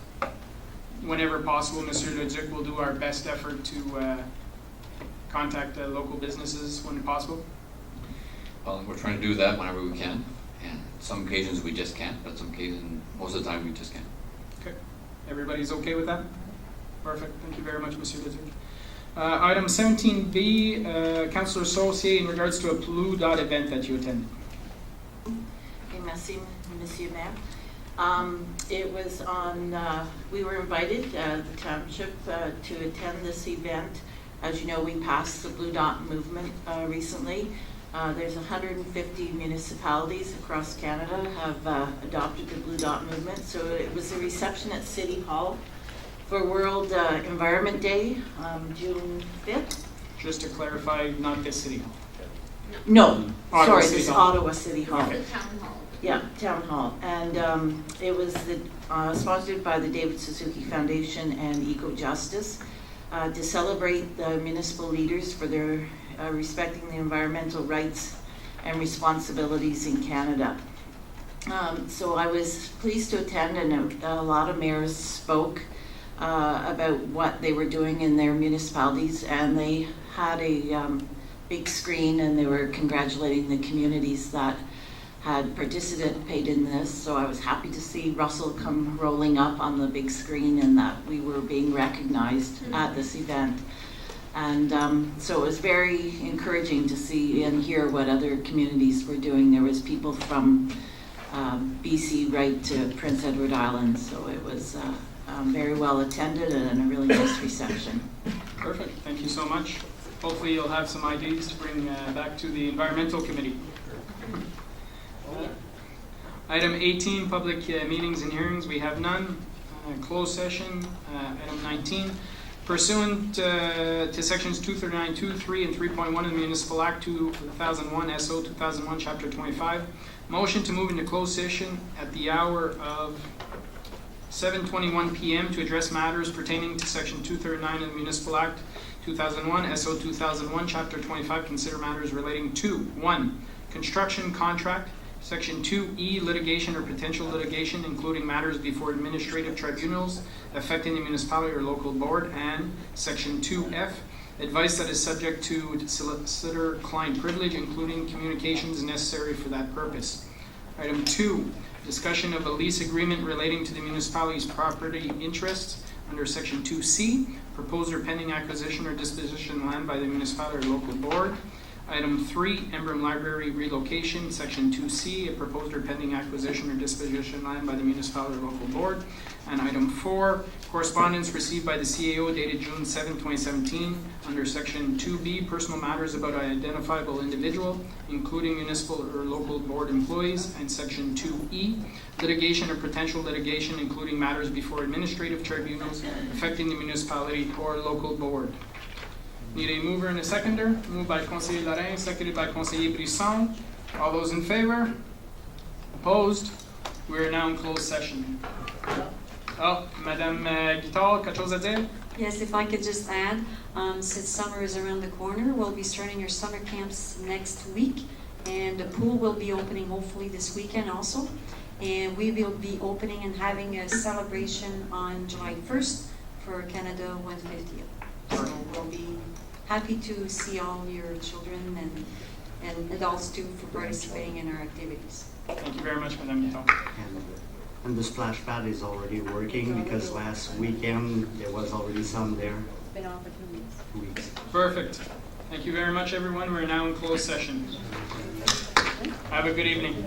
Speaker 1: whenever possible, Mr. Leduc will do our best effort to contact local businesses when possible?
Speaker 3: Well, we're trying to do that whenever we can, and some occasions we just can't, but some occasions, most of the time we just can't.
Speaker 1: Okay. Everybody's okay with that? Perfect. Thank you very much, Monsieur Leduc. Item 17B, Councillor Saucier, in regards to a Blue Dot event that you attended.
Speaker 9: Merci, Monsieur Mayor. It was on, we were invited, the township, to attend this event. As you know, we passed the Blue Dot movement recently. There's 150 municipalities across Canada have adopted the Blue Dot movement. So it was a reception at City Hall for World Environment Day, June 5th.
Speaker 1: Just to clarify, not this city hall.
Speaker 9: No,
Speaker 1: Ottawa
Speaker 9: sorry,
Speaker 1: City
Speaker 9: this
Speaker 1: Hall.
Speaker 9: Ottawa City Hall.
Speaker 1: Okay.
Speaker 6: The town hall.
Speaker 9: Yeah, Town Hall. And it was sponsored by the David Suzuki Foundation and Eco Justice to celebrate the municipal leaders for their respecting the environmental rights and responsibilities in Canada. So I was pleased to attend, and a lot of mayors spoke about what they were doing in their municipalities, and they had a big screen, and they were congratulating the communities that had participated in this. So I was happy to see Russell come rolling up on the big screen and that we were being recognized at this event. And so it was very encouraging to see and hear what other communities were doing. There was people from BC right to Prince Edward Island, so it was very well attended and a really nice reception.
Speaker 1: Perfect, thank you so much. Hopefully you'll have some ideas to bring back to the Environmental Committee. Item 18, public meetings and hearings, we have none. Closed session, item 19. Pursuant to sections 239, 2, 3, and 3.1 of the Municipal Act 2001, SO 2001, Chapter 25, motion to move into closed session at the hour of 7:21 p.m. to address matters pertaining to section 239 of the Municipal Act 2001, SO 2001, Chapter 25, consider matters relating to 1. Construction contract, Section 2E, litigation or potential litigation, including matters before administrative tribunals affecting the municipality or local board, and Section 2F, advice that is subject to solicitor-client privilege, including communications necessary for that purpose. Item 2, discussion of a lease agreement relating to the municipality's property interests under Section 2C, proposed or pending acquisition or disposition of land by the municipality or local board. Item 3, Emblem Library relocation, Section 2C, a proposed or pending acquisition or disposition of land by the municipality or local board. And item 4, correspondence received by the CAO dated June 7, 2017, under Section 2B, personal matters about an identifiable individual, including municipal or local board employees, and Section 2E, litigation or potential litigation, including matters before administrative tribunals affecting the municipality or local board. Need a mover and a seconder. Moved by Conseiller Lorrain, seconded by Conseiller Brisson. All those in favor? Opposed? We are now in closed session. Oh, Madame Guitard, quelque chose à dire?
Speaker 7: Yes, if I could just add, since summer is around the corner, we'll be starting our summer camps next week, and the pool will be opening hopefully this weekend also. And we will be opening and having a celebration on July 1st for Canada 150th. So we'll be happy to see all your children and adults too for participating in our activities.
Speaker 1: Thank you very much, Madame Guitard.
Speaker 4: And the splash pad is already working because last weekend there was already some there.
Speaker 7: It's been on for 2 weeks.
Speaker 1: Perfect. Thank you very much, everyone. We're now in closed session. Have a good evening.